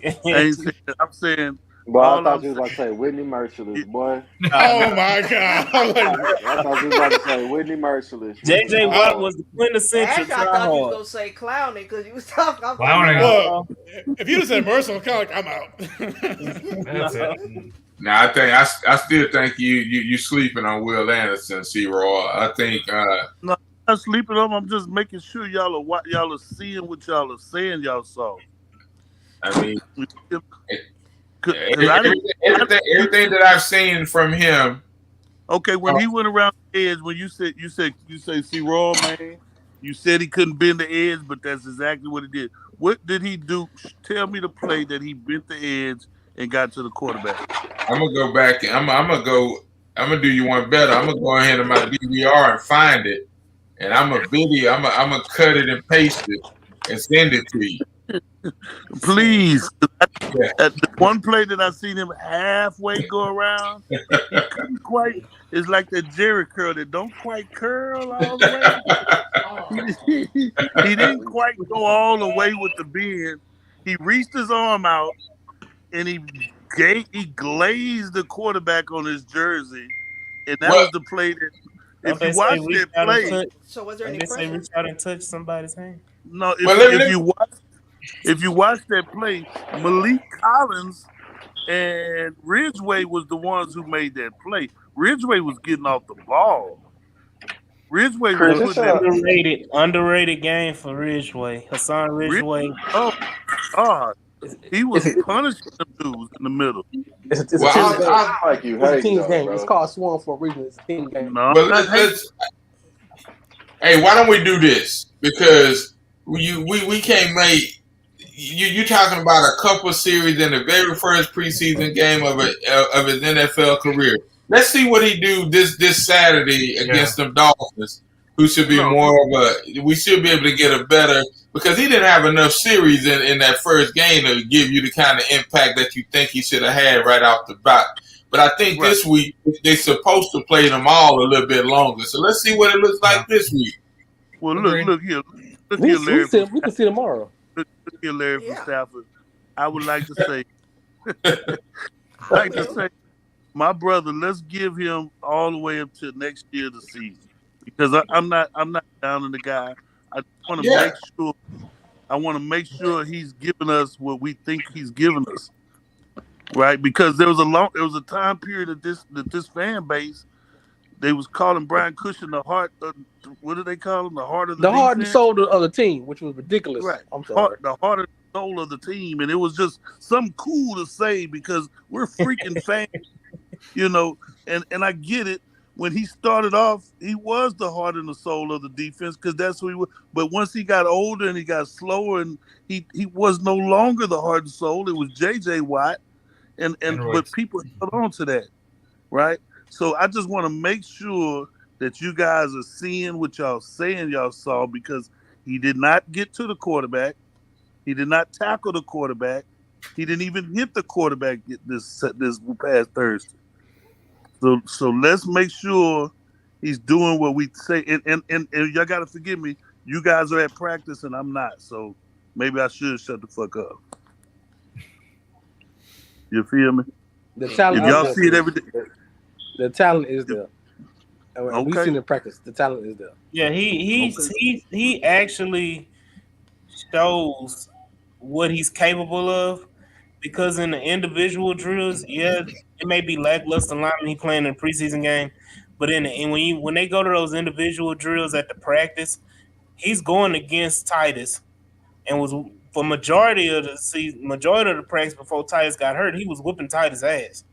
I ain't saying that. I'm saying Boy, I all thought I'm you was about to say Whitney Merciless, boy. Oh my god! I'm like, I thought you was about to say Whitney Merciless. JJ Watt was the quintessential Actually, I try thought you was hard. gonna say clowning because you was talking about Clowning. well, if you'd have said Mercer, I'm kind of like, I'm out. That's it. Now I still think you sleeping on Will Anderson, C-Roy. I think No, I'm not sleeping on him. I'm just making sure y'all are seeing what y'all are saying y'all saw. I mean Everything everything that I've seen from him. Okay, when he went around the edge, when you say see Raw, man, you said he couldn't bend the edge, but that's exactly what he did. What did he do? Tell me the play that he bent the edge and got to the quarterback. I'm gonna go back and I'm gonna do you one better. I'm gonna go ahead in my DVR and find it, and I'm gonna cut it and paste it and send it to you. Please. The one play that I seen him halfway go around, he couldn't quite. It's like the Jerry curl that don't quite curl all the way. He didn't quite go all the way with the bend. He reached his arm out and he glazed the quarterback on his jersey, and that was the play that. If you watch that play, so was there any they say pressure? reach out and touch somebody's hand? No, if you watch that play, Malik Collins and Ridgeway was the ones who made that play. Ridgeway was getting off the ball. Ridgeway was putting that underrated game for Ridgeway. Hassan Ridgeway. Oh God, he was punishing them dudes in the middle. It's a team game. It's called Swarm for a reason. It's a team game. No, hey, why don't we do this? Because we can't make you talking about a couple series in the very first preseason game of his NFL career. Let's see what he do this Saturday against them Dolphins, who should be more of a. We should be able to get a better because he didn't have enough series in that first game to give you the kind of impact that you think he should have had right off the bat. But I think this week they're supposed to play them all a little bit longer. So let's see what it looks like this week. Well, look here. We can see tomorrow. Look here, Larry from Stafford. I would like to say, my brother, let's give him all the way up to next year the season because I'm not down on the guy. I want to make sure he's giving us what we think he's giving us, right? Because there was a time period that this fan base, they was calling Brian Cushing the heart. What do they call him? The heart of the defense? Heart and soul of the team, which was ridiculous. Right. I'm sorry. The heart and soul of the team, and it was just something cool to say because we're freaking fans, And I get it. When he started off, he was the heart and the soul of the defense because that's who he was. But once he got older and he got slower, and he was no longer the heart and soul. It was J.J. Watt, but people held on to that, right? So I just want to make sure that you guys are seeing what y'all saying y'all saw because he did not get to the quarterback. He did not tackle the quarterback. He didn't even hit the quarterback this past Thursday. So let's make sure he's doing what we say. And y'all got to forgive me. You guys are at practice and I'm not. So maybe I should shut the fuck up. You feel me? The talent. If y'all see it every day. The talent is there. We've seen it in practice. The talent is there. Yeah, he actually shows what he's capable of because in the individual drills, it may be lackluster lineman he playing in a preseason game, but when they go to those individual drills at the practice, he's going against Titus, and was for majority of the practice before Titus got hurt, he was whooping Titus' ass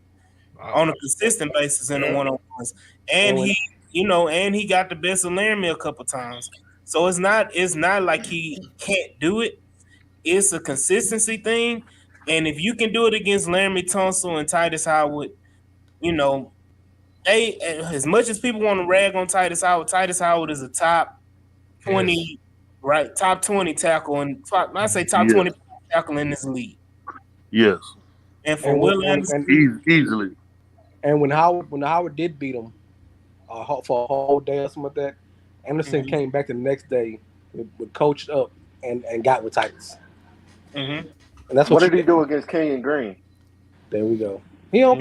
on a consistent basis in the one-on-ones, and he got the best of Laramie a couple times. So it's not like he can't do it. It's a consistency thing. And if you can do it against Laramie Tunsil and Titus Howard, they, as much as people want to rag on Titus Howard is a top 20, right? Top 20 tackle, and I say top 20 tackle in this league. Yes. And for And when Will Anderson, Easily. and when Howard did beat him for a whole day or something like that, Anderson mm-hmm, came back the next day with coached up and got with Titans. mm-hmm, And that's What what you did he get. do against Kenyon Green? There we go. He don't.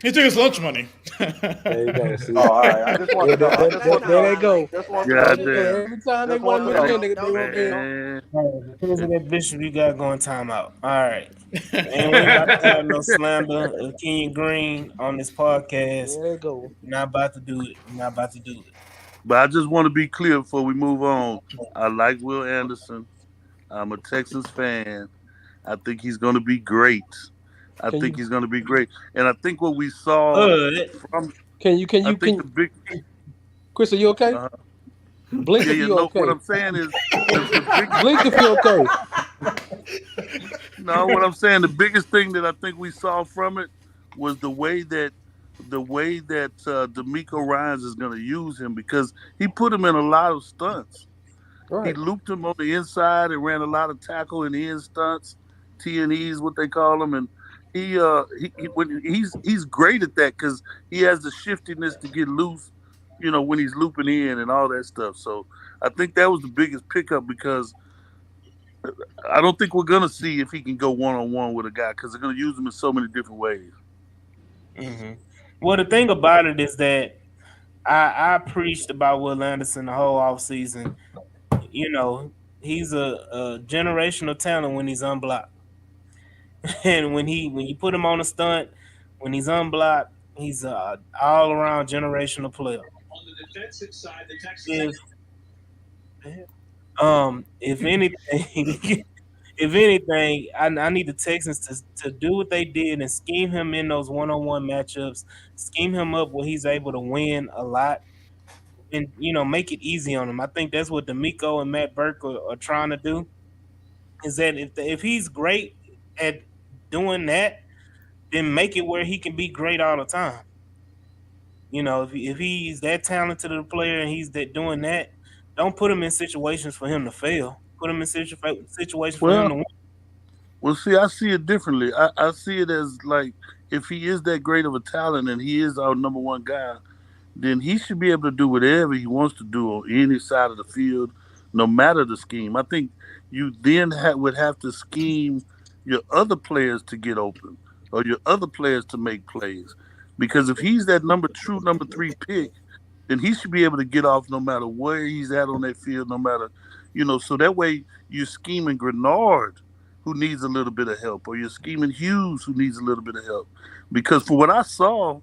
He took his lunch money. There you go. See, Oh, all right. I just want there, to know. there, I there, just Let's there, want to not there they know. go. highlight Just that. want to Don't know. do that. Goddamn. Every time they Just won want me to know. again, Don't they do were that. again. Man. all right, because of that Bishop, you got going timeout. All right. And we ain't about to have no slander of Kenyon Green on this podcast. There they go. We're not about to do it. We're not about to do it. But I just want to be clear before we move on. I like Will Anderson. I'm a Texans fan. I think he's going to be great. I Can think you he's going to be great. And I think what we saw But from, can you can I you think can the big, Chris, are you okay? uh, Blink yeah, if yeah, you no, what okay. I'm saying is the biggest, Blink if you okay. no, what I'm saying, the biggest thing that I think we saw from it was the way that D'Amico Ryans is going to use him because he put him in a lot of stunts. He Right. looped him on the inside and ran a lot of tackle and end stunts, T and E's, what they call them, and he's great at that because he has the shiftiness to get loose, when he's looping in and all that stuff. So I think that was the biggest pickup because I don't think we're gonna see if he can go one on one with a guy because they're gonna use him in so many different ways. hmm well, the thing about it is that I preached about Will Anderson the whole offseason. You know, he's a generational talent when he's unblocked. And when you put him on a stunt, when he's unblocked, he's a all around generational player. If if anything, if anything, I need the Texans to do what they did and scheme him in those one on one matchups, scheme him up where he's able to win a lot, and make it easy on him. I think that's what D'Amico and Matt Burke are trying to do. Is that if he's great at doing that, then make it where he can be great all the time. If he's that talented of a player and he's doing that, don't put him in situations for him to fail. Put him in situations for him Well, to win. well, see, I see it differently. I see it as like if he is that great of a talent and he is our number one guy, then he should be able to do whatever he wants to do on any side of the field, no matter the scheme. I think you then would have to scheme your other players to get open or your other players to make plays. Because if he's that number three pick, then he should be able to get off no matter where he's at on that field, no matter, so that way you're scheming Grenard, who needs a little bit of help, or you're scheming Hughes, who needs a little bit of help. Because for what I saw,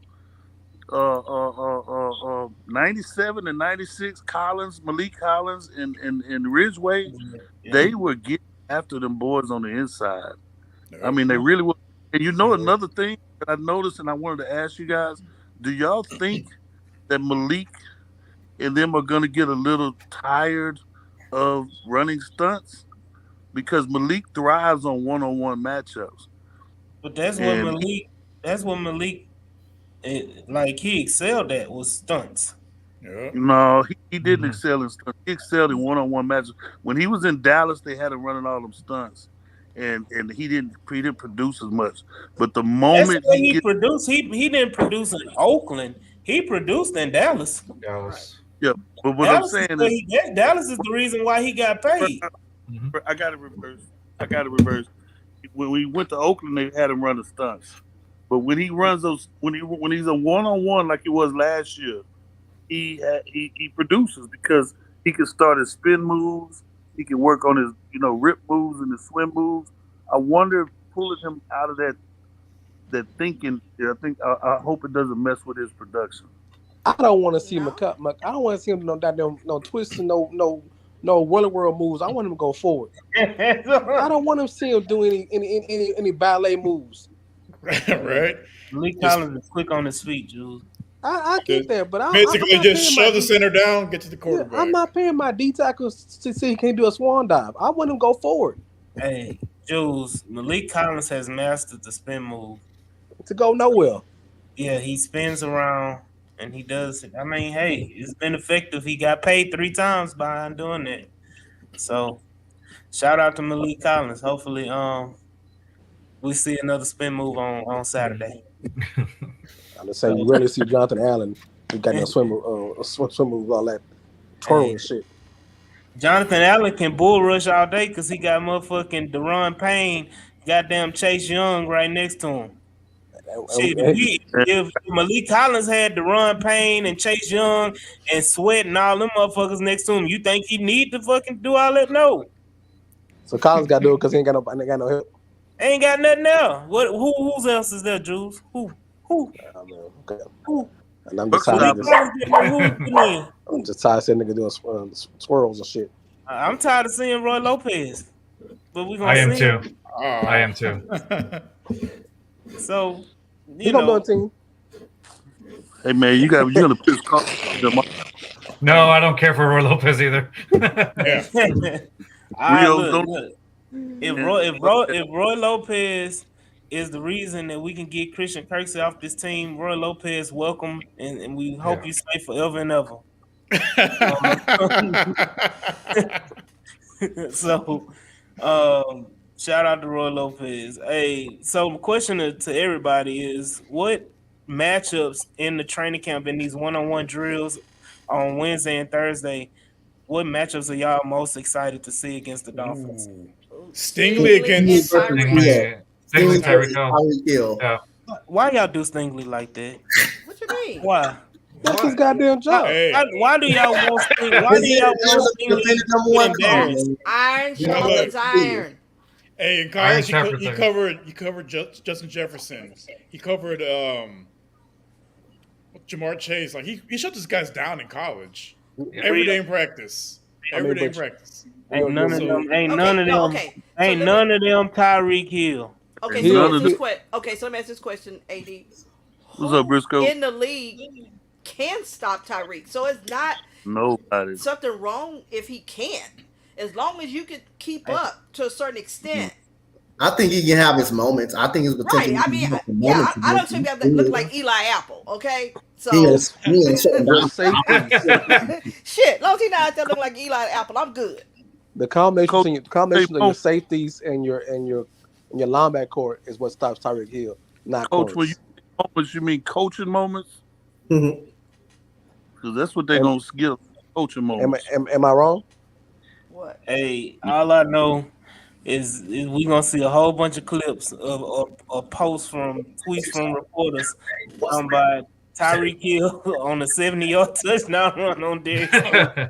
97 and 96, Malik Collins, and Ridgeway, Yeah. they were getting after them boys on the inside. I Yep. mean, they really were. And another thing that I noticed, and I wanted to ask you guys, do y'all think that Malik and them are going to get a little tired of running stunts? Because Malik thrives on one-on-one matchups. But that's what And Malik. That's what Malik. Like he excelled at was stunts. Yep. no, he didn't excel in stunts. He excelled in one-on-one matches. When he was in Dallas, they had him running all them stunts, and he didn't produce as much. But the That's moment what he he gets, produced. He didn't produce in Oakland. He produced in Dallas. Dallas. yeah. But what I'm Dallas is saying where is, he get. Dallas is the reason why he got paid. I got to reverse. When we went to Oakland, they had him running stunts. But when he runs those, when he's a one-on-one like he was last year, he produces because he can start his spin moves. He can work on his rip moves and his swim moves. I wonder if pulling him out of that thinking. I hope it doesn't mess with his production. I don't want to see No. I don't want to see him no twists and no Willy World moves. I want him to go forward. I don't want him to see him do any ballet moves. Right. Malik Just- Collins is quick on his feet, Jules. I get that, but I'm Basically, not just paying shove the center down, get to the yeah, quarterback. I'm not paying my D tackles to see he can't do a swan dive. I want him to go forward Hey, Jules, Malik Collins has mastered the spin move. to go nowhere. Yeah, he spins around and he does it. I mean, hey, it's been effective. He got paid 3 times behind doing that. So shout out to Malik Collins. Hopefully, we see another spin move on Saturday. I'm just saying, you rarely see Jonathan Allen. He got no swim move, all that twirl Hey, and shit. Jonathan Allen can bull rush all day because he got motherfucking Deron Payne, goddamn Chase Young right next to him. Shit, if Malik Collins had Deron Payne and Chase Young and Sweat and all them motherfuckers next to him, you think he need to fucking do all that? No. So Collins got to do it because he ain't got no help. Ain't got nothing there. Who else is there, Jules? Who? Okay. Who? And I'm just tired of this. I'm just tired of seeing niggas doing swirls and shit. I'm tired of seeing Roy Lopez. But we gonna I am see too. him. I am too. So He gonna be on the team. Hey man, you gonna piss them off. No, I don't care for Roy Lopez either. Look. If Roy Lopez is the reason that we can get Christian Kirksey off this team, Roy Lopez, welcome, and we hope you stay forever and ever. So, shout out to Roy Lopez. Hey, so the question to everybody is, what matchups in the training camp in these one-on-one drills on Wednesday and Thursday, what matchups are y'all most excited to see against the Dolphins? Stingley against Stingley, Tyreek Hill. Yeah. Why y'all do Stingley like that? What you mean? Why? That's his goddamn job. Why do y'all want Stingley? Why do y'all want Stingley to get embarrassed? Iron sharpens iron. Hey, in college, he covered Justin Jefferson. He covered Jamar Chase. Like he shut these guys down in college. Every day in practice. Every day in practice. Ain't none of them Tyreek Hill. Okay, so let me ask this question, AD. What's up, Briscoe? In the league can stop Tyreek. So it's not nobody something wrong if he can't. As long as you can keep up to a certain extent. I think he can have his moments. I think his potential. Right. I mean, I don't think that look like Eli Apple. Okay, so shit. Long as he not out there looking like Eli Apple, I'm good. The combination of your safeties and your linebacker core is what stops Tyreek Hill. Not Coach. When you moments, you mean coaching moments? Because that's what they're gonna skip. Coaching moments. Am I wrong? What? Hey, all I know is we gonna see a whole bunch of clips of posts from tweets from reporters talking about Tyreek Hill on a 70-yard touchdown run on Derrick. I'm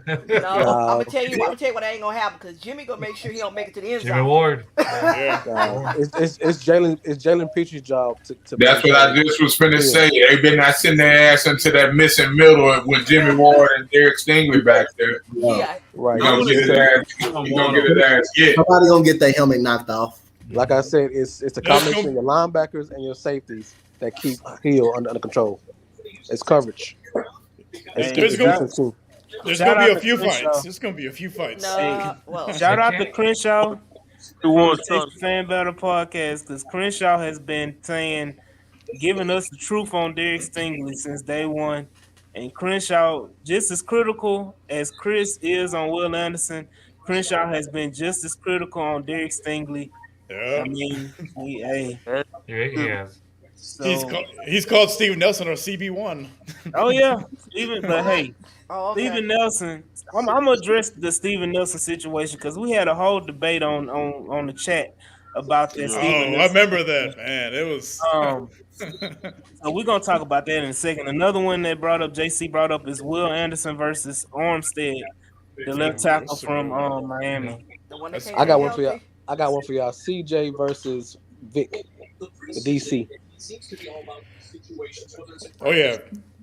gonna tell you what ain't gonna happen because Jimmy gonna make sure he don't make it to the end zone. Jimmy Ward. It's Jalen Petre's job to That's what I just was finna say. They been not sending their ass into that missing middle with Jimmy Ward and Derek Stingley back there. Yeah. Right. He gonna get his ass hit. Somebody gonna get their helmet knocked off. Like I said, it's a combination of your linebackers and your safeties that keep Hill under control. It's coverage. There's gonna be a few fights. There's gonna be a few fights. Shout out to Crenshaw. The Fan Battle Podcast, because Crenshaw has been giving us the truth on Derek Stingley since day one. And Crenshaw, just as critical as Chris is on Will Anderson, Crenshaw has been just as critical on Derek Stingley. Yeah. I mean, he has. So, he's called Steven Nelson or CB1. Oh yeah, Steven Nelson. I'm gonna address the Steven Nelson situation because we had a whole debate on the chat about that. I remember that, man. It was. So we're gonna talk about that in a second. Another one that JC brought up is Will Anderson versus Armstead, the left tackle from Miami. I got one for y'all. CJ versus Vic, the DC. Oh yeah,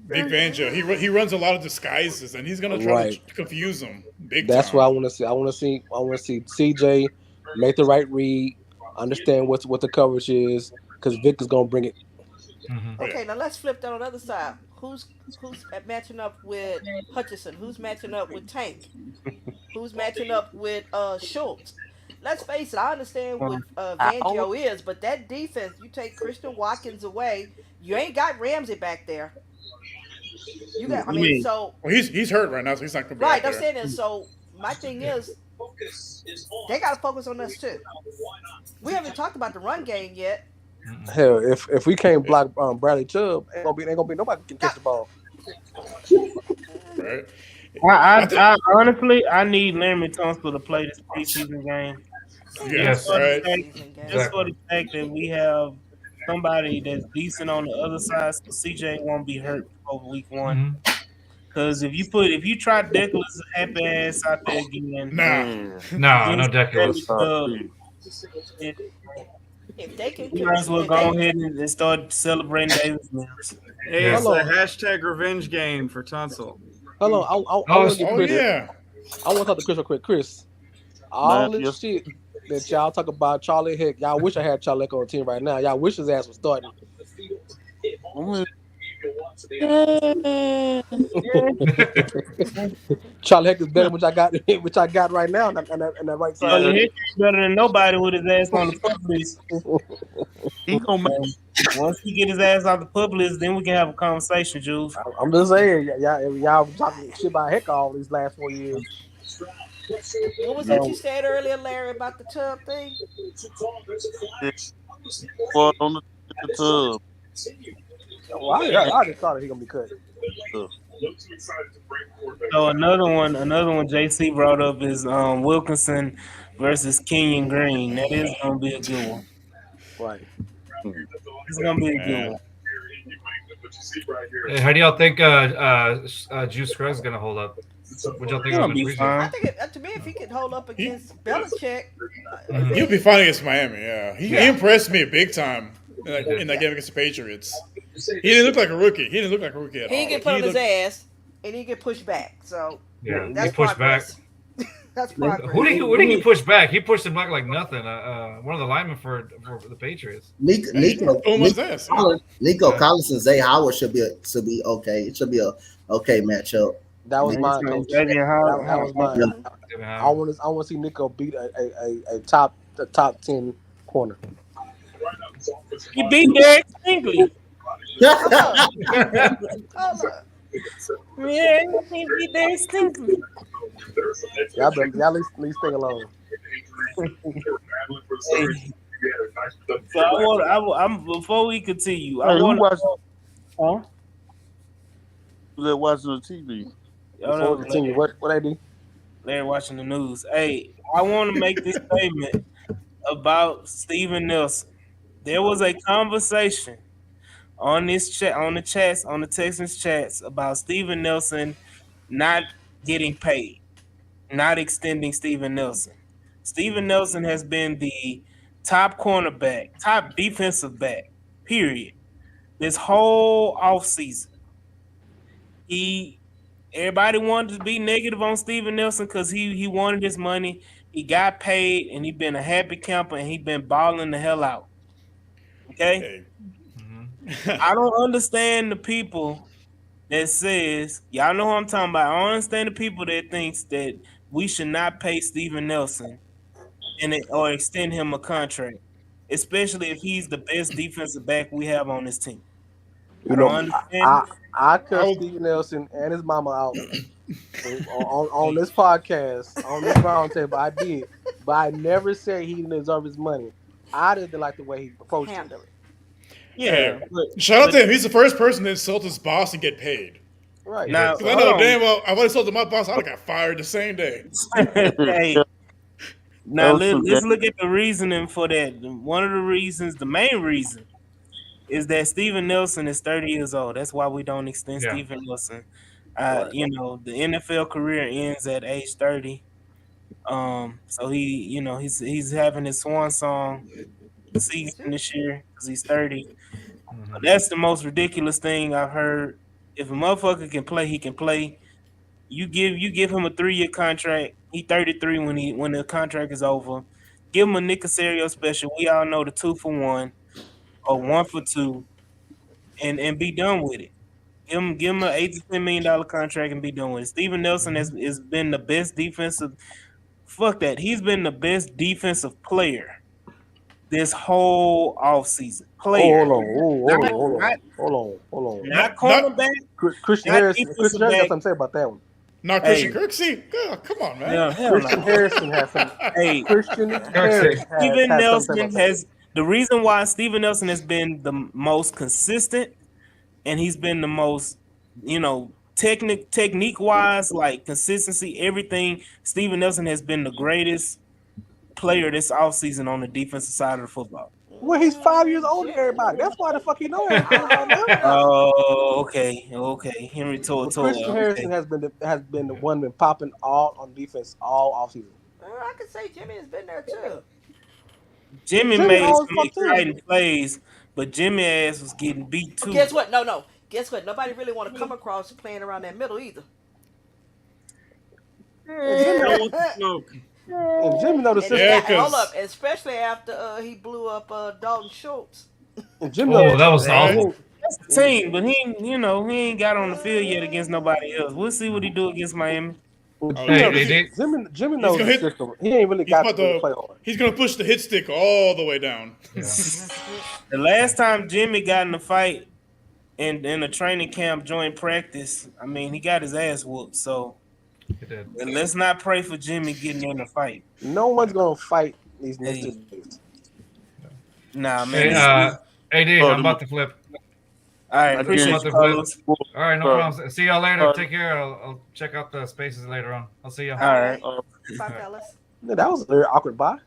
Big Fangio. He runs a lot of disguises, and he's gonna try to confuse them. That's what I want to see. I want to see CJ make the right read, understand what the coverage is, because Vic is gonna bring it. Mm-hmm. Okay, now let's flip that on the other side. Who's matching up with Hutchinson? Who's matching up with Tank? Who's matching up with Schultz? Let's face it, I understand what Fangio is, but that defense, you take Christian Watkins away, you ain't got Ramsey back there. You got, he's hurt right now, so he's not gonna be right. I'm saying that. So my thing is, They got to focus on us too. We haven't talked about the run game yet. Hell, if we can't block Bradley Chubb, ain't gonna be nobody can catch the ball. Right. I, I think. I honestly, I need Larry Tunsil to play this preseason game. Yeah. Just Yes, for the Right. fact, Preseason game. just for exactly. the fact that we have somebody that's decent on the other side, so CJ won't be hurt over week one. Hmm. Because if you try Declan's happy ass out there again Nah. Man, No, no against Bradley Deculus. Chubb, please. it, If they can, you might as well if they go ahead and start celebrating Davis Mills. Hey, Yeah. it's Hold a on, hashtag revenge game for Tunsil. hold on. I Oh, want to get Oh Chris. yeah. I want to talk to Chris real quick. Chris, Man, all this yes. shit that y'all talk about Charlie Heck, y'all wish I had Charlie Heck on the team right now. Y'all wish his ass was starting. I mean, Charlie Heck is better than which I got, which I got right now, and that right side. Charlie yeah, Hick is better than nobody with his ass on the pup list. he gonna make. And once he get his ass off the pup list, then we can have a conversation, Jules. I'm just saying, y'all talking shit about Heck all these last 4 years. what was that you So said earlier, Larry, about the tub thing? But on the tub. Well, I just thought he gonna be cut. So another one JC brought up is Wilkinson versus Kenyon Green. That is gonna be a good one. Right. It's gonna be a good Man. one. Hey, how do y'all think Juice Scruggs is gonna hold up? What y'all think He's of gonna him in be preseason? I fine. think to me, if he could hold up against Belichick, Mhm. He'll be fine against Miami. Yeah. He Yeah. impressed me big time in that game against the Patriots. He didn't look like a rookie. He didn't look like a rookie at he all. didn't get Like, put he on his looked. ass and he get pushed back. So Yeah, that's he pushed back. progress. That's progress. Who did he push back? He pushed him back like nothing. One of the linemen for the Patriots. Throw him on his ass. Yeah. Nico Yeah. Collins and Zay Howard should be okay. It should be a okay matchup. That was Man, mine, it's coach. Xavier That was mine. Yeah. I want to see Nico beat a top 10 corner. He beat Derek Stingley. Hold up. Hold up. Yeah, he beat Derek Stingley. Y'all leave thing alone. So I'm before we continue, I Hey, who want watching? huh? Who that watching the TV? Before we continue, what I do? Larry watching the news. Hey, I want to make this statement about Steven Nelson. There was a conversation on this chat, on the Texans chats about Steven Nelson not getting paid, not extending Steven Nelson. Steven Nelson has been the top cornerback, top defensive back, period, this whole offseason. Everybody wanted to be negative on Steven Nelson because he wanted his money. He got paid and he been a happy camper and he been balling the hell out. Okay? Hey. I don't understand the people that says, y'all know who I'm talking about. I don't understand the people that thinks that we should not pay Steven Nelson or extend him a contract, especially if he's the best defensive back we have on this team. You I know, don't understand. I cussed Steve Nelson and his mama out on this podcast, on this roundtable. I did, but I never said he didn't deserve his money. I didn't like the way he approached it. Handle it. Yeah. Shout out to him. He's the first person to insult his boss and get paid. Right. Now, Because I know damn well, if I insulted my boss, I'd have got fired the same day. hey, now let's look at the reasoning for that. One of the reasons, the main reason, is that Steven Nelson is 30 years old. That's why we don't extend Steven Nelson. You know, the NFL career ends at age 30. So he's having his swan song season this year because he's 30. That's the most ridiculous thing I've heard. If a motherfucker can play, he can play. You give him a 3-year contract. He 33 when the contract is over. Give him a Nick Casario special. We all know the 2 for 1 or 1 for 2, and be done with it. Give him an $8 to $10 million contract and be done with it. Steven Nelson has been the best defensive. Fuck that. He's been the best defensive player this whole offseason. Player. Hold on. Not cornerback. Christian not Harris defensive got back. something to say about that one. Not Christian Kirksey. Oh, come on, man. Yeah, hell Christian no. Harrison has some. Hey, Christian Harris Steven has Nelson something. has the reason why Steven Nelson has been the most consistent, and he's been the most, technique wise, like consistency, everything. Steven Nelson has been the greatest player this offseason on the defensive side of the football. Well, he's 5 years older than everybody. That's why the fuck he know everything about them. Oh, okay. Henry Christian Harrison has been the one been popping all on defense all offseason. I could say Jimmy has been there too. Jimmy made some exciting plays, but Jimmy ass was getting beat too. But guess what? No. Guess what? Nobody really want to come across playing around that middle either. And Jimmy know the system. Hold up, especially after he blew up Dalton Schultz. And Jimmy that was awful. That's the team, but he ain't got on the field yet against nobody else. We'll see what he do against Miami. Jimmy knows the system. He ain't really got to play hard. He's gonna push the hit stick all the way down. Yeah. The last time Jimmy got in a fight in a training camp, joint practice, I mean, he got his ass whooped. So let's not pray for Jimmy getting in a fight. No one's gonna fight these next 2 days. Nah, man. AD, I'm about to flip. All right, appreciate you, Carlos. All right, no problem. See y'all later. Take care. I'll check out the spaces later on. I'll see y'all. All right. Bye, fellas. Yeah, that was a very awkward bye.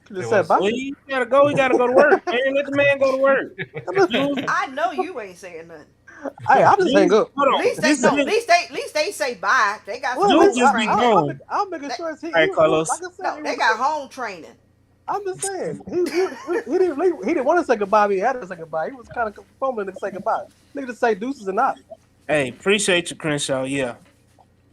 Well, you gotta go. You gotta go to work, man. Let the man go to work. I know you ain't saying nothing. Hey, I just hang up. At least they say bye. They got training. I'm making sure it's right, Carlos. Like I said, they got home training. I'm just saying he didn't want to say goodbye. But he had to say goodbye. He was kind of fumbling to say goodbye. Nigga just say deuces and not. Hey, appreciate you, Crenshaw. Yeah,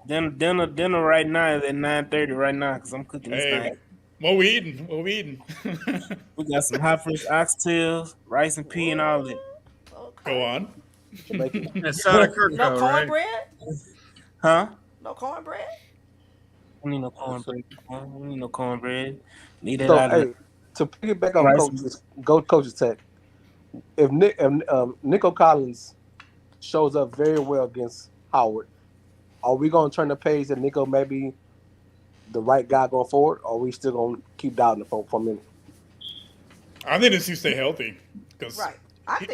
dinner right now is at 9:30 right now because I'm cooking this thing. What we eating? We got some hot fresh oxtails, rice and pea, and all that. Okay. Go on. No cornbread? Huh? No cornbread? We need no cornbread. We need no cornbread. Need that to piggyback on Coach's Tech, if Nico Collins shows up very well against Howard, are we going to turn the page that Nico may be the right guy going forward, or are we still going to keep doubting it for a minute? I think it's to stay healthy because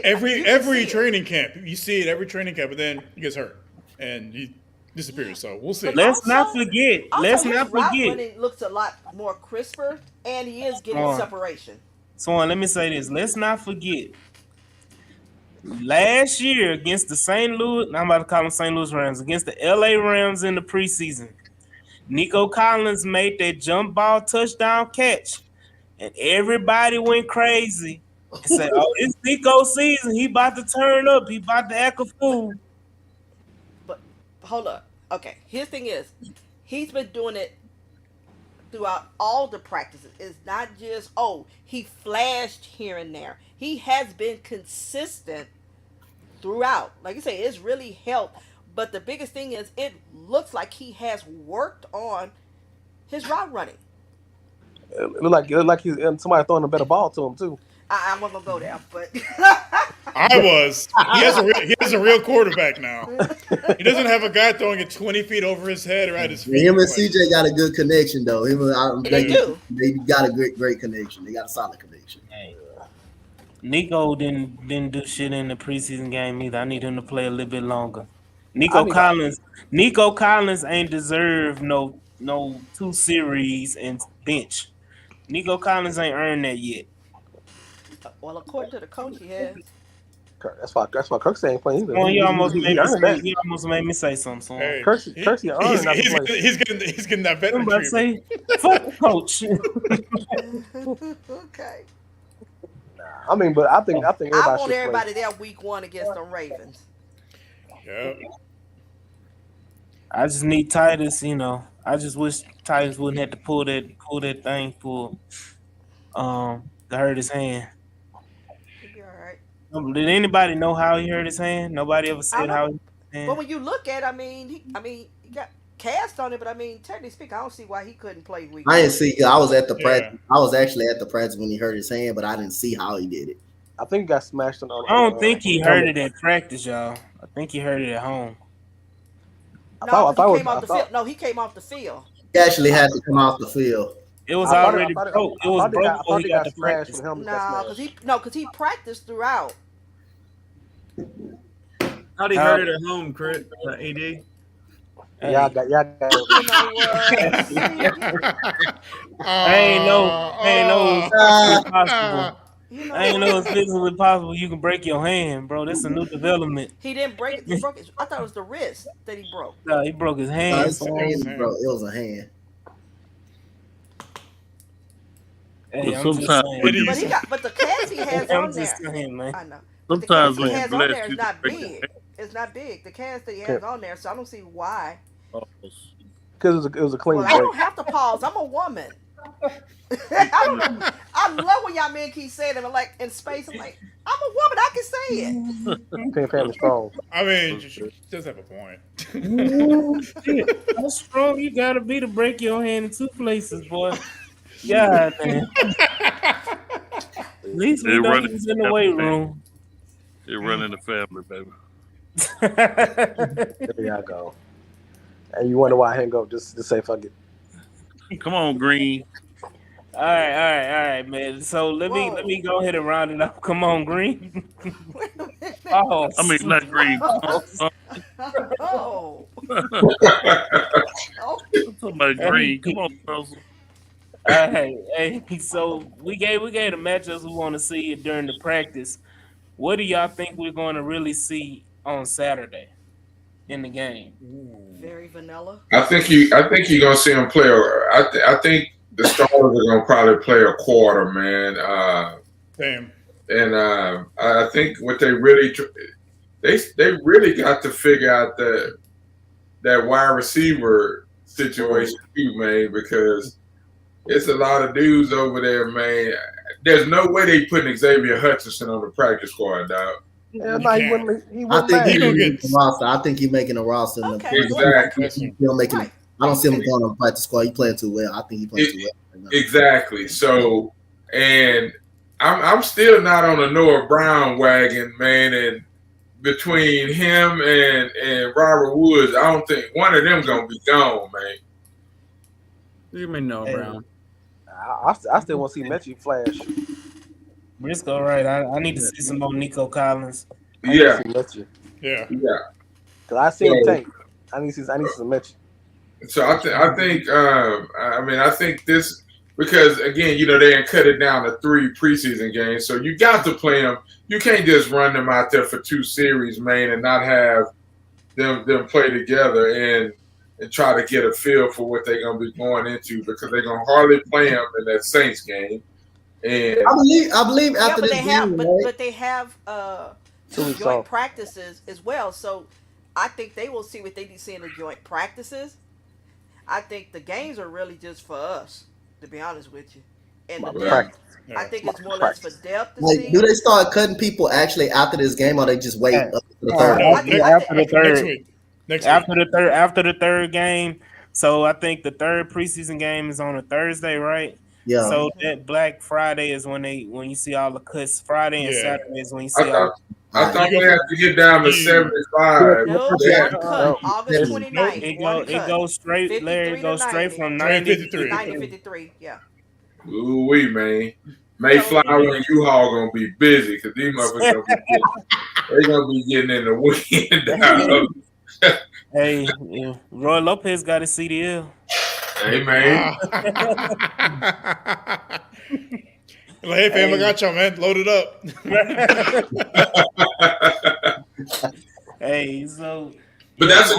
every training camp, you see it every training camp, but then he gets hurt and he disappears. So we'll see. Let's not forget. It looks a lot more crisper, and he is getting separation. So let me say this. Let's not forget. Last year against the St. Louis, I'm about to call them St. Louis Rams, against the LA Rams in the preseason, Nico Collins made that jump ball touchdown catch, and everybody went crazy and said, "Oh, it's Nico season. He about to turn up. He about to act a fool." But hold up. Okay, his thing is, he's been doing it throughout all the practices. It's not just, he flashed here and there. He has been consistent throughout. Like you say, it's really helped. But the biggest thing is, it looks like he has worked on his route running. It looked like somebody throwing a better ball to him too. I wasn't gonna go there, but I was. He has a real quarterback now. He doesn't have a guy throwing it 20 feet over his head or at his feet. Him and CJ got a good connection though. They do. They got a great connection. They got a solid connection. Hey. Nico didn't do shit in the preseason game either. I need him to play a little bit longer. Nico Collins ain't deserve no 2 series and bench. Nico Collins ain't earned that yet. Well, according to the coach, he has. That's why Kirk saying playing either. Well, he almost made me say something. So. Hey, he's getting that veteran treatment. Fuck the coach. Okay. I mean, but I think I want everybody there week 1 against the Ravens. Yeah. I just need Titus. I just wish Titus wouldn't have to pull that thing to hurt his hand. Did anybody know how he hurt his hand? Nobody ever said how he hurt his hand. But when you look at it, he got cast on it, but technically speaking, I don't see why he couldn't play week. I didn't see. I was at the practice. I was actually at the practice when he hurt his hand, but I didn't see how he did it. I think he got smashed on. I don't think he hurt it at practice, y'all. I think he hurt it at home. No, he came off the field. No, he came off the field. He actually had to come off the field. It was already broke. It was broke before he got to practice. No, because he practiced throughout. How'd he hurt it at home, Crit? AD? Y'all got. You know I ain't know it's possible. I ain't know it's physically possible. You can break your hand, bro. That's a new development. He didn't break it. He broke it. I thought it was the wrist that he broke. No, he broke his hand. It was a hand. Hey, I'm just saying. But the cast he has on there. Saying, man. I know. Sometimes the cast he has on there is not break big. It's not big. The cast that he has on there, so I don't see why. Because it was a clean break. I don't have to pause. I'm a woman. I don't know. I love when y'all men keep saying it. I'm like in space. I'm like, I'm a woman. I can say it. Family strong. I mean, she does have a point. Ooh, shit. How strong you gotta be to break your hand in two places, boy? God damn. At least we know he was in the weight room. They're running the family, baby. There y'all go. And you wonder why I hang up? Just to say fuck it. Come on, Green. All right, man. So let me go ahead and round it up. Come on, Green. Oh, I mean, not Green. oh. I'm talking about Green. Come on, Russell. Hey, so we gave the matchups we want to see during the practice. What do y'all think we're going to really see on Saturday in the game? Very vanilla. I think you're gonna see him play. I think the starters are gonna probably play a quarter, man. Damn. And I think what they really they really got to figure out that wide receiver situation too, man, because it's a lot of dudes over there, man. There's no way they putting Xavier Hutchinson on the practice squad, dog. Yeah, no, he wouldn't. I think he's making a roster. I think he's making a roster. Exactly. I don't see him going on the practice squad. He's playing too well. I think he's playing too well. Right Exactly. So, and I'm still not on the Noah Brown wagon, man. And between him and Robert Woods, I don't think one of them gonna be gone, man. You mean Noah Brown? I still want to see Mechie flash. Briscoe, right? I need to see some more Nico Collins. Yeah. Yeah. Because I see him tank. I need to see some Mechie. So I think this, because again, they didn't cut it down to 3 preseason games, so you got to play them. You can't just run them out there for 2 series, man, and not have them play together and try to get a feel for what they're gonna be going into, because they're gonna hardly play them in that Saints game. And I believe after this game, but they have joint practices as well. So I think they will see what they need to see in the joint practices. I think the games are really just for us, to be honest with you. And the depth, I think it's more or less for depth to see. Do they start cutting people actually after this game, or they just wait up to the third? After the third. Next week. After the third game. So I think the third preseason game is on a Thursday, right? Yeah. So that Black Friday is when you see all the cuts. Friday and Saturday is when you see I thought they had to get down to 75. No, August 29th. It goes straight, Larry. It goes straight from 90 to 53. Yeah. Ooh wee, man. Mayflower and U-Haul gonna be busy because these motherfuckers they're gonna be getting in the wind. Hey, Roy Lopez got his CDL. Hey, man. Hey, fam, I got y'all, man. Load it up. Hey, so. But that's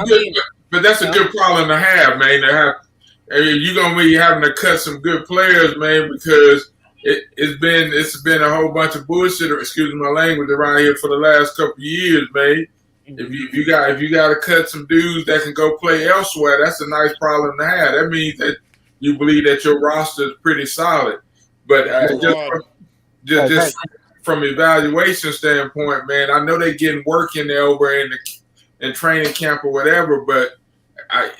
a good problem to have, man. You're gonna be having to cut some good players, man, because it's been a whole bunch of bullshit, or excuse my language, around here for the last couple of years, man. If you got to cut some dudes that can go play elsewhere, that's a nice problem to have. That means that you believe that your roster is pretty solid. But just from evaluation standpoint, man, I know they're getting work in there over in training camp or whatever, but I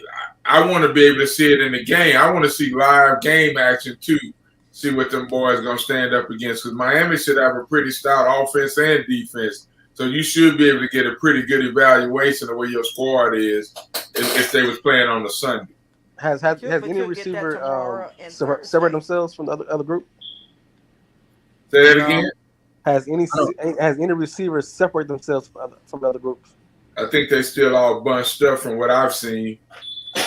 want to be able to see it in the game. I want to see live game action too. See what them boys are gonna stand up against, because Miami should have a pretty stout offense and defense. So you should be able to get a pretty good evaluation of where your squad is if they was playing on the Sunday. Has any receiver separate themselves from the other group? Say that again. Has any receivers separate themselves from the other groups? I think they still all bunched up from what I've seen.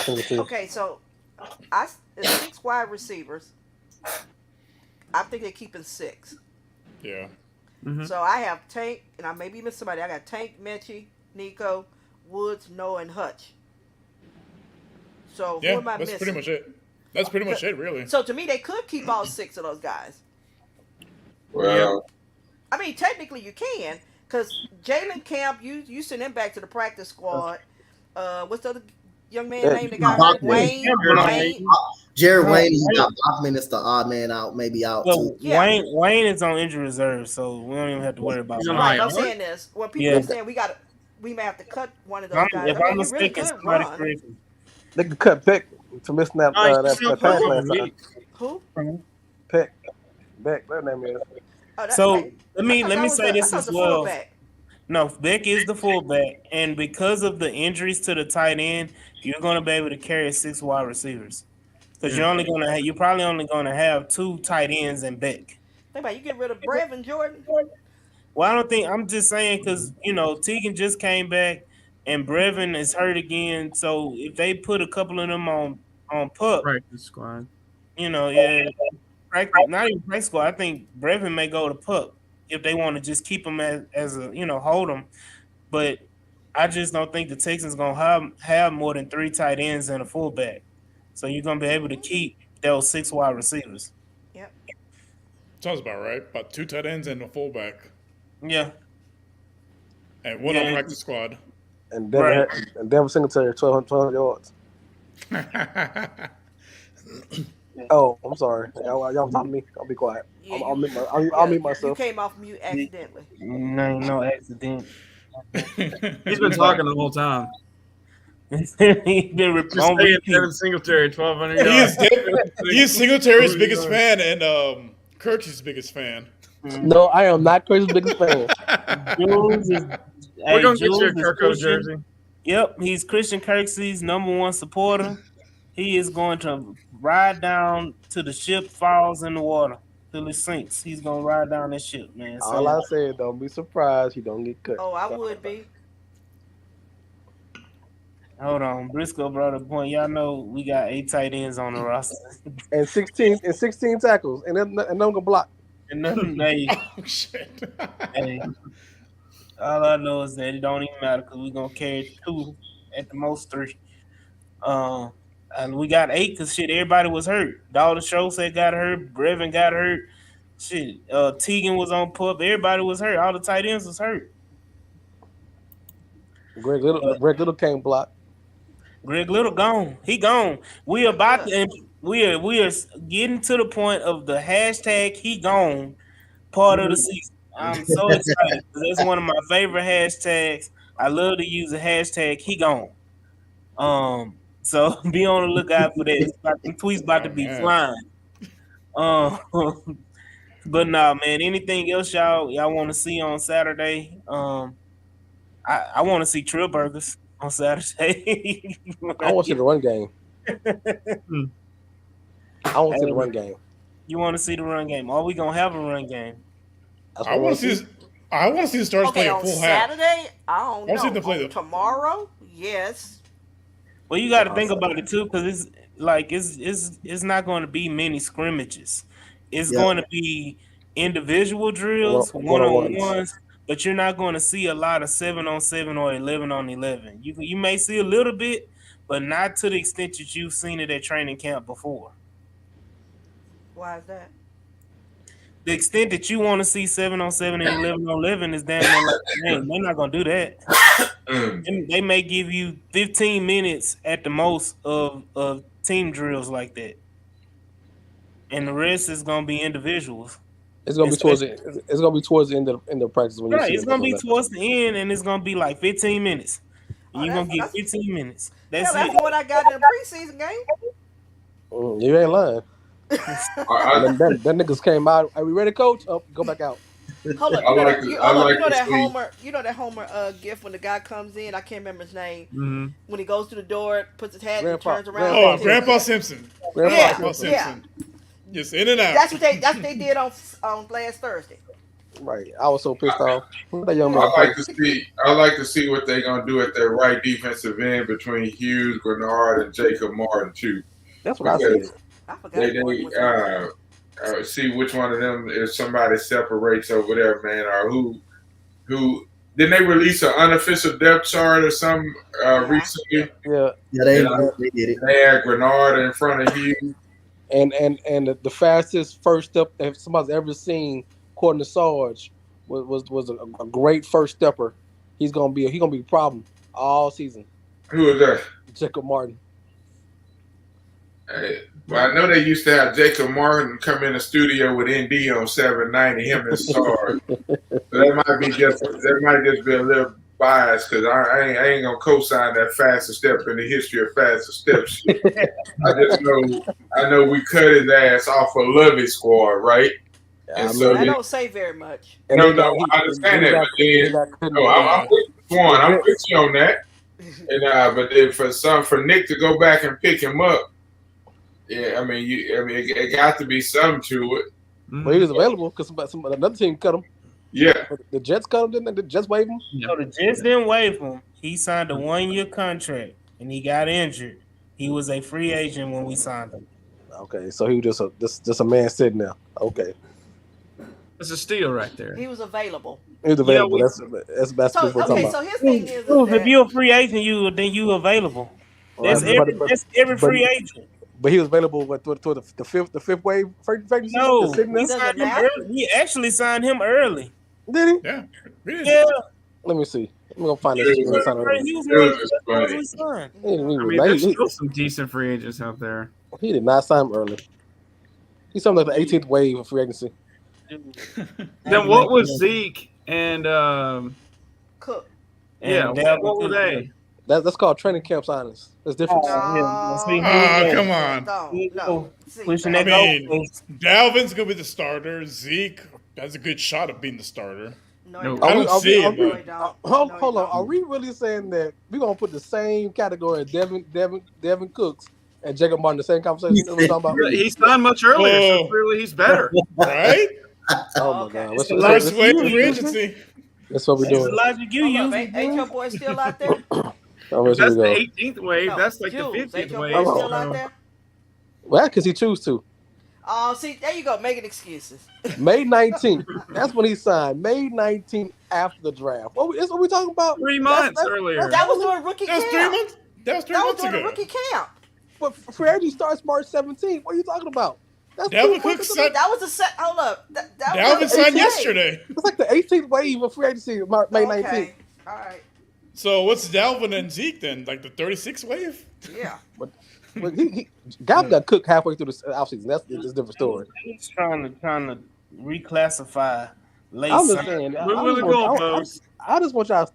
Okay, so the 6 wide receivers. I think they're keeping 6. Yeah. Mm-hmm. So I have Tank, and I maybe missed somebody. I got Tank, Mechie, Nico, Woods, Noah, and Hutch. So who am I missing? That's pretty much it. That's pretty much it, really. So to me, they could keep all 6 of those guys. Well, I mean, technically you can, because Jalen Camp, you send him back to the practice squad. What's the other young man name that got hurt? Wayne. Jared Wayne, he got Bachman is the odd man out, maybe out too. Yeah. Wayne is on injury reserve, so we don't even have to worry about that. Right, I'm saying this. When people are saying we may have to cut one of those guys. If I'm mistaken, somebody correct me. They could cut Peck to miss that pass last time. Who? Peck. Beck, that name is. So let me say this as well. No, Beck is the fullback, and because of the injuries to the tight end, you're going to be able to carry 6 wide receivers because you're probably only going to have 2 tight ends and Beck. Think about you get rid of Brevin Jordan. Well, I don't think I'm just saying because Teagan just came back and Brevin is hurt again. So if they put a couple of them on pup practice squad, not even practice squad. I think Brevin may go to pup if they want to just keep him as a hold him. But I just don't think the Texans gonna have more than 3 tight ends and a fullback. So you're gonna be able to keep those 6 wide receivers. Yep. Sounds about right. About 2 tight ends and a fullback. Yeah. And one on practice squad. And Devin Singletary 1,200 yards. Oh, I'm sorry. Y'all talking to me. I'll be quiet. Yeah, I'll mute myself. You came off mute accidentally. No accident. He's been talking the whole time. He's been Devin Singletary 1,200 yards. He is Singletary's biggest fan and Kirk's biggest fan. No, I am not Kirk's biggest fan. We're gonna get you a Kirko jersey. Yep, he's Christian Kirksey's #1 supporter. He is going to ride down to the ship falls in the water till it sinks. He's gonna ride down that ship, man. So, all I said, don't be surprised he don't get cut. Oh, I would be. Hold on, Briscoe brought a point. Y'all know we got 8 tight ends on the roster and 16 tackles, and none gonna block. And nothing. Hey, oh shit! Hey, all I know is that it don't even matter because we're gonna carry 2 at the most 3. And we got 8 because everybody was hurt. Dalton Schultz got hurt. Brevin got hurt. Teagan was on pup. Everybody was hurt. All the tight ends was hurt. Greg Little can't block. Greg Little gone. He gone. We are getting to the point of the hashtag he gone part of the season. I'm so excited because that's one of my favorite hashtags. I love to use a hashtag he gone. So be on the lookout for that. The tweets about to be flying. But nah, man. Anything else y'all want to see on Saturday? I want to see Trill Burgers on Saturday. I want to see the run game. I want to see the run game. You want to see the run game? Are we gonna have a run game? I want to see the Stars play a full half. Saturday, I don't know. See them play tomorrow, yes. Well, you got to think about it too, because it's not going to be many scrimmages. It's going to be individual drills, one-on-ones, but you're not going to see a lot of 7-on-7 or 11-on-11. You may see a little bit, but not to the extent that you've seen it at training camp before. Why is that? The extent that you want to see 7-on-7 and 11-on-11 is damn near like, man, they're not going to do that. They may give you 15 minutes at the most of team drills like that. And the rest is going to be individuals. It's going to be towards the end of practice. When right, it's going to be towards the end, and it's going to be like 15 minutes. And you're going to get 15 minutes. That's what I got in the preseason game. You ain't lying. That niggas came out. Are we ready, coach? Oh, go back out. Hold up, I like you know to that see. Homer gift when the guy comes in. I can't remember his name. Mm-hmm. When he goes through the door, puts his hat and Grandpa, turns around. Oh, and Grandpa Simpson. Yeah, Grandpa yeah. Simpson. Just in and out. That's what they did on last Thursday. Right. I was so pissed off. What that young man I play? like to see. I like to see what they're gonna do at their right defensive end between Hughes, Grenard, and Jacob Martin too. That's what I said. I forgot. They see which one of them if somebody separates over there, man, or who. Didn't they release an unofficial depth chart or something recently? Yeah. They did it. They had Grenard in front of Hughes. And the fastest first step if somebody's ever seen, according to Sarge, was a great first stepper. He's gonna be a problem all season. Who was that? Jacob Martin. Well, I know they used to have Jacob Martin come in the studio with ND on 790, him and Sarge. So that might just be a little biased because I ain't gonna co-sign that fastest step in the history of fastest steps. I know we cut his ass off of Lovey squad, right? And so I don't say very much. No, I understand that, but then I'm with Swan. I'm with you on that. And but then for Nick to go back and pick him up, yeah, I mean, it got to be something to it. Well, he was available because another team cut him. Yeah, the Jets cut him. Didn't the Jets waive him? No, the Jets didn't waive him. He signed a 1-year contract and he got injured. He was a free agent when we signed him. Okay, so he was just a man sitting there. Okay. That's a steal right there. He was available. He was available. That's what we're talking about. So his thing is if you're a free agent, then you available. That's every free agent. But he was available toward the fifth wave. No, we actually signed him early. Did he? Yeah. Yeah. Let me see. I'm gonna find this. He was there's still some decent free agents out there. He did not sign him early. He signed like the 18th wave of free agency. Then what was Zeke and Cook? Yeah, what were they? That's called training camp signings. That's different. Come on. No. I mean, Dalvin's gonna be the starter. Zeke has a good shot of being the starter. No, I don't see it. Hold on. Are we really saying that we're gonna put the same category of Devin Cooks and Jacob Martin in the same conversation? He signed much earlier, so clearly he's better. Right? Oh my God! First wave of agency. That's what we're doing. Logic you use. Ain't your boy still out there? That's the 18th wave. No, that's like the 50th wave. Still out there? Well, because he choose to. Oh, see, there you go, making excuses. May 19th. That's when he signed. May 19th after the draft. That's what we talking about. 3 months earlier. That was during rookie camp. That was 3 months. That was 3 months ago. During rookie camp. But free agency starts March 17th. What are you talking about? Dalvin Cook signed. That was a set. Hold up. Dalvin signed yesterday. It's like the 18th wave of free agency, May 19th. Okay. All right. So what's Dalvin and Zeke then? Like the 36th wave? Yeah. But Dalvin got cooked halfway through the offseason. That's a different story. He's trying to reclassify late. I'm just saying. I just want y'all to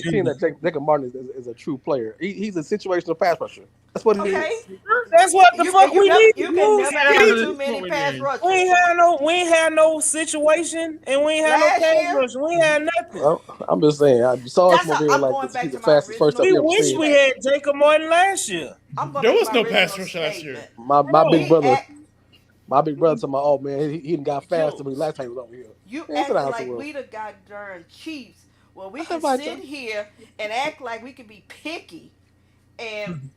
pretend that Jacob Martin is a true player. He's a situational pass rusher. That's what he is. That's what the fuck we need. You can never have too many pass rushers. We ain't had no situation, and we ain't had no pass rush. We ain't had nothing. Well, I'm just saying. I saw us over here like he's the fastest first up. We wish we had Jacob Martin last year. There was no pass rush last year. My big brother told me, "Oh man, he got faster when last time he was over here." You acting like we the goddamn Chiefs. Well, we can sit here and act like we can be picky, and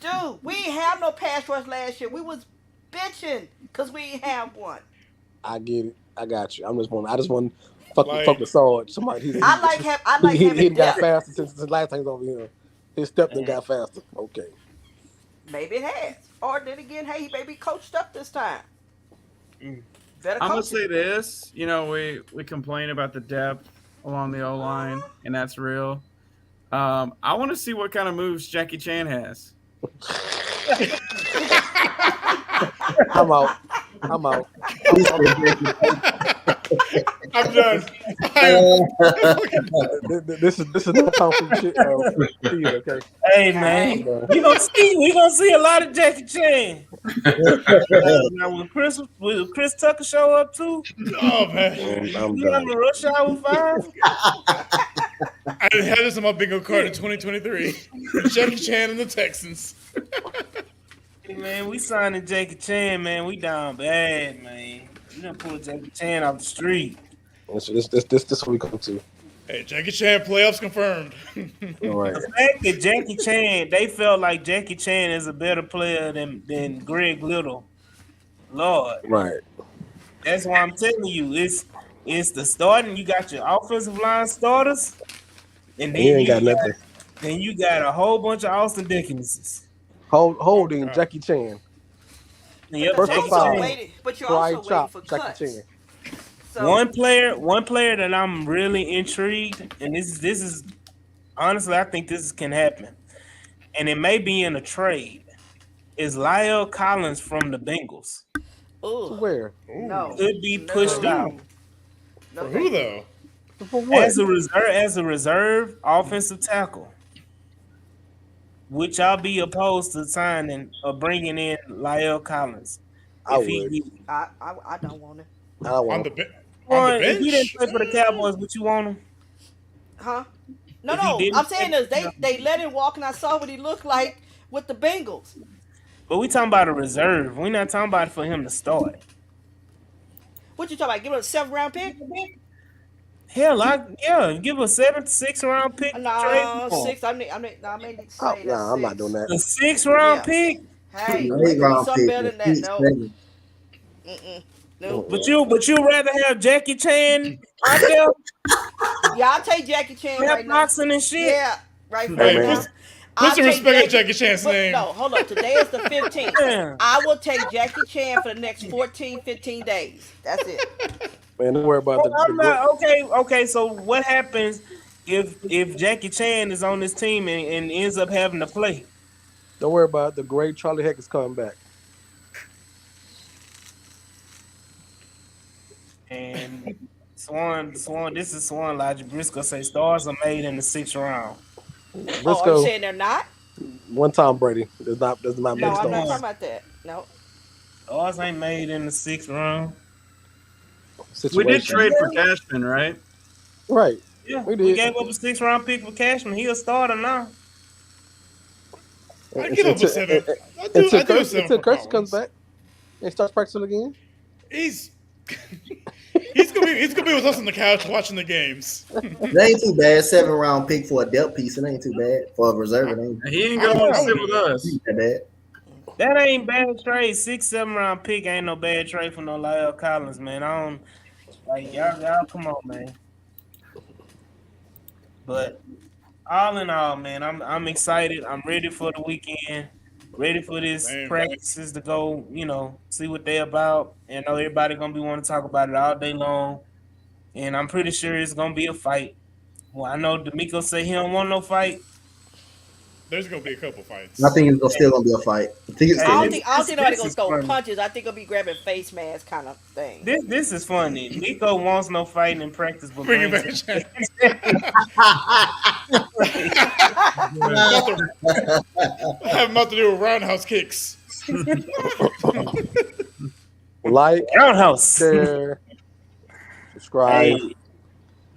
dude, we ain't have no pass rush last year. We was bitching because we ain't have one. I get it. I got you. I just want fuck the sword. Somebody. He got faster since the last time he was over here. His step then got faster. Okay. Maybe it has. Or then again, hey, he maybe coached up this time. I'm gonna say this. You know, we complain about the depth along the O-line, and that's real. I want to see what kind of moves Jackie Chan has. I'm out. I'm done. This is not time for shit. Steve, okay. Hey man, we gonna see a lot of Jackie Chan. Now will Chris Tucker show up too? Oh man, I'm you done. on the Rush Hour 5? I had this on my bingo card in 2023. Jackie Chan and the Texans. Hey man, we signing Jackie Chan, man. We down bad, man. We done pulled Jackie Chan off the street. This what we come to. Hey, Jackie Chan playoffs confirmed. All right. The fact that Jackie Chan, they felt like Jackie Chan is a better player than Greg Little. Lord. Right. That's why I'm telling you, it's the starting. You got your offensive line starters, and then He ain't got nothing. Then you got a whole bunch of Austin Dickinses. Holding Jackie Chan. Yep, First of all, but you're also waiting for Jackie cuts. Chan. So, one player that I'm really intrigued, and this is honestly, I think this can happen, and it may be in a trade. Is Lyle Collins from the Bengals? Ugh. Where? No. Could be pushed out. No, Who though? For what? As a reserve offensive tackle. Would y'all be opposed to signing or bringing in Lyle Collins? I would. I don't want him. I don't want On the him. bench. If he didn't play for the Cowboys, would you want him? Huh? If No. he didn't I'm saying play- is they let him walk, and I saw what he looked like with the Bengals. But we talking about a reserve. We're not talking about for him to start. What you talking about? Give him a 7th-round pick? Hell, give a 7th, 6th-round pick. No, 6. I may say Nah, I'm not doing that. A 6th-round pick. Hey, Eight round something pick. better than that. No. No. But you rather have Jackie Chan out there? Yeah, I'll take Jackie Chan right now. Boxing and shit. Yeah, right Hey, now. put some respect on Jackie Chan's name. No, hold on. Today is the 15th. Yeah. I will take Jackie Chan for the next 14, 15 days. That's it. Man, don't worry about Okay. So what happens if Jackie Chan is on this team and ends up having to play? Don't worry about it. The great Charlie Heck is coming back. And Swan, this is Swan Logic. Briscoe say stars are made in the 6th round. Briscoe, are you saying they're not? One Tom Brady does not make No, I'm stars. not talking about that. No. Stars ain't made in the 6th round. We did trade for Cashman, right? Right. Yeah, we we did. gave up a 6th-round pick for Cashman. He a starter now. I give up a 7. Until Kirsten comes back and starts practicing again. He's gonna be with us on the couch watching the games. It ain't too bad. 7th-round pick for a depth piece. It ain't too bad for a reserve. It ain't. He ain't gonna want to sit with us. That bad. That ain't bad trade. 6th, 7th-round pick ain't no bad trade for no Lyle Collins, man. I don't like y'all. Come on, man. But all in all, man, I'm excited. I'm ready for the weekend. Ready for this practices to go, see what they're about. And I know everybody gonna be wanting to talk about it all day long. And I'm pretty sure it's gonna be a fight. Well, I know D'Amico say he don't want no fight. There's gonna be a couple fights. I think it's still gonna be a fight. I don't think nobody's gonna throw punches. I think it'll be grabbing face mask kind of thing. This is funny. Nico wants no fighting in practice, but Bring it back. Have nothing to do with roundhouse kicks. Like, roundhouse, share, subscribe. Hey.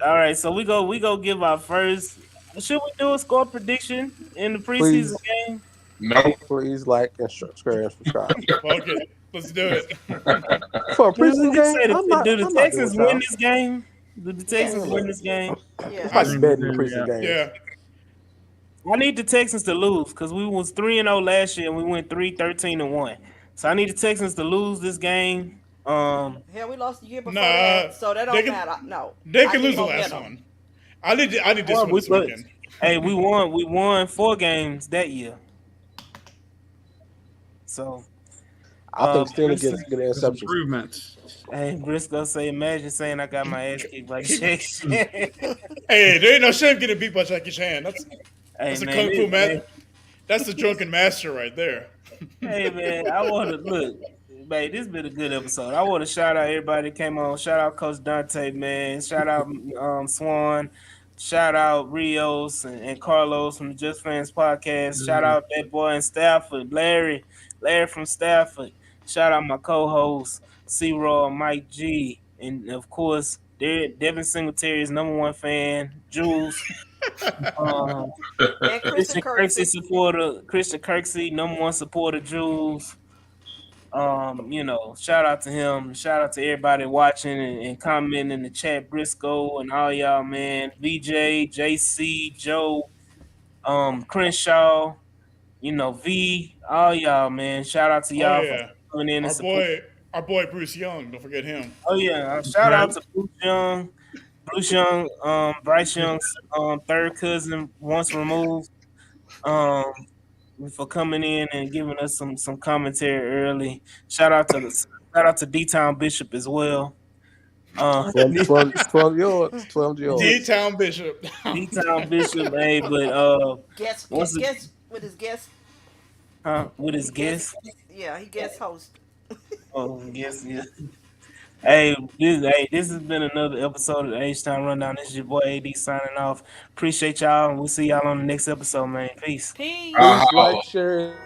All right, so we go give our first. Should we do a score prediction in the preseason game? No. Please like and subscribe. Okay, let's do it. For a preseason game, do the Texans win this game? Do the Texans win this game? Yeah, I bet in the preseason game. Yeah. I need the Texans to lose because we was 3-0 last year and we went 3-13-1. So I need the Texans to lose this game. Hell, we lost the year before that, so that don't matter. No, they can lose the last one. I need this one this weekend. Hey, we won 4 games that year. So I think Steele gets good interceptions. Improvement. Hey, Briscoe say, imagine saying I got my ass kicked by Jackie Chan. Hey, there ain't no shame getting beat by Jackie Chan. That's a man, kung fu man. That's the drunken master right there. Hey man, I want to look. babe, this been a good episode. I want to shout out everybody that came on. Shout out Coach Dante, man. Shout out Swan. Shout out Rios and Carlos from the Just Fans podcast. Shout out that boy in Stafford, Larry from Stafford. Shout out my co-host, C-Raw, Mike G, and of course, Devin Singletary's #1 fan, Jules. And Christian Kirksey supporter, Christian Kirksey, #1 supporter, Jules. Shout out to him. Shout out to everybody watching and commenting in the chat, Briscoe and all y'all, man. VJ, JC, Joe, Crenshaw, V, all y'all, man. Shout out to y'all for coming in and supporting. Our boy Bruce Young, don't forget him. Oh yeah, shout out to Bruce Young. Bryce Young's third cousin, once removed. For coming in and giving us some commentary early. Shout out to D-Town Bishop as well. 12 yards. D-Town Bishop. D-Town Bishop, hey, but guest with his guest. With his guest? Yeah, he guest host. Guest, yeah. Hey, this has been another episode of the H-Town Rundown. This is your boy AD signing off. Appreciate y'all, and we'll see y'all on the next episode, man. Peace. Peace. Like, share.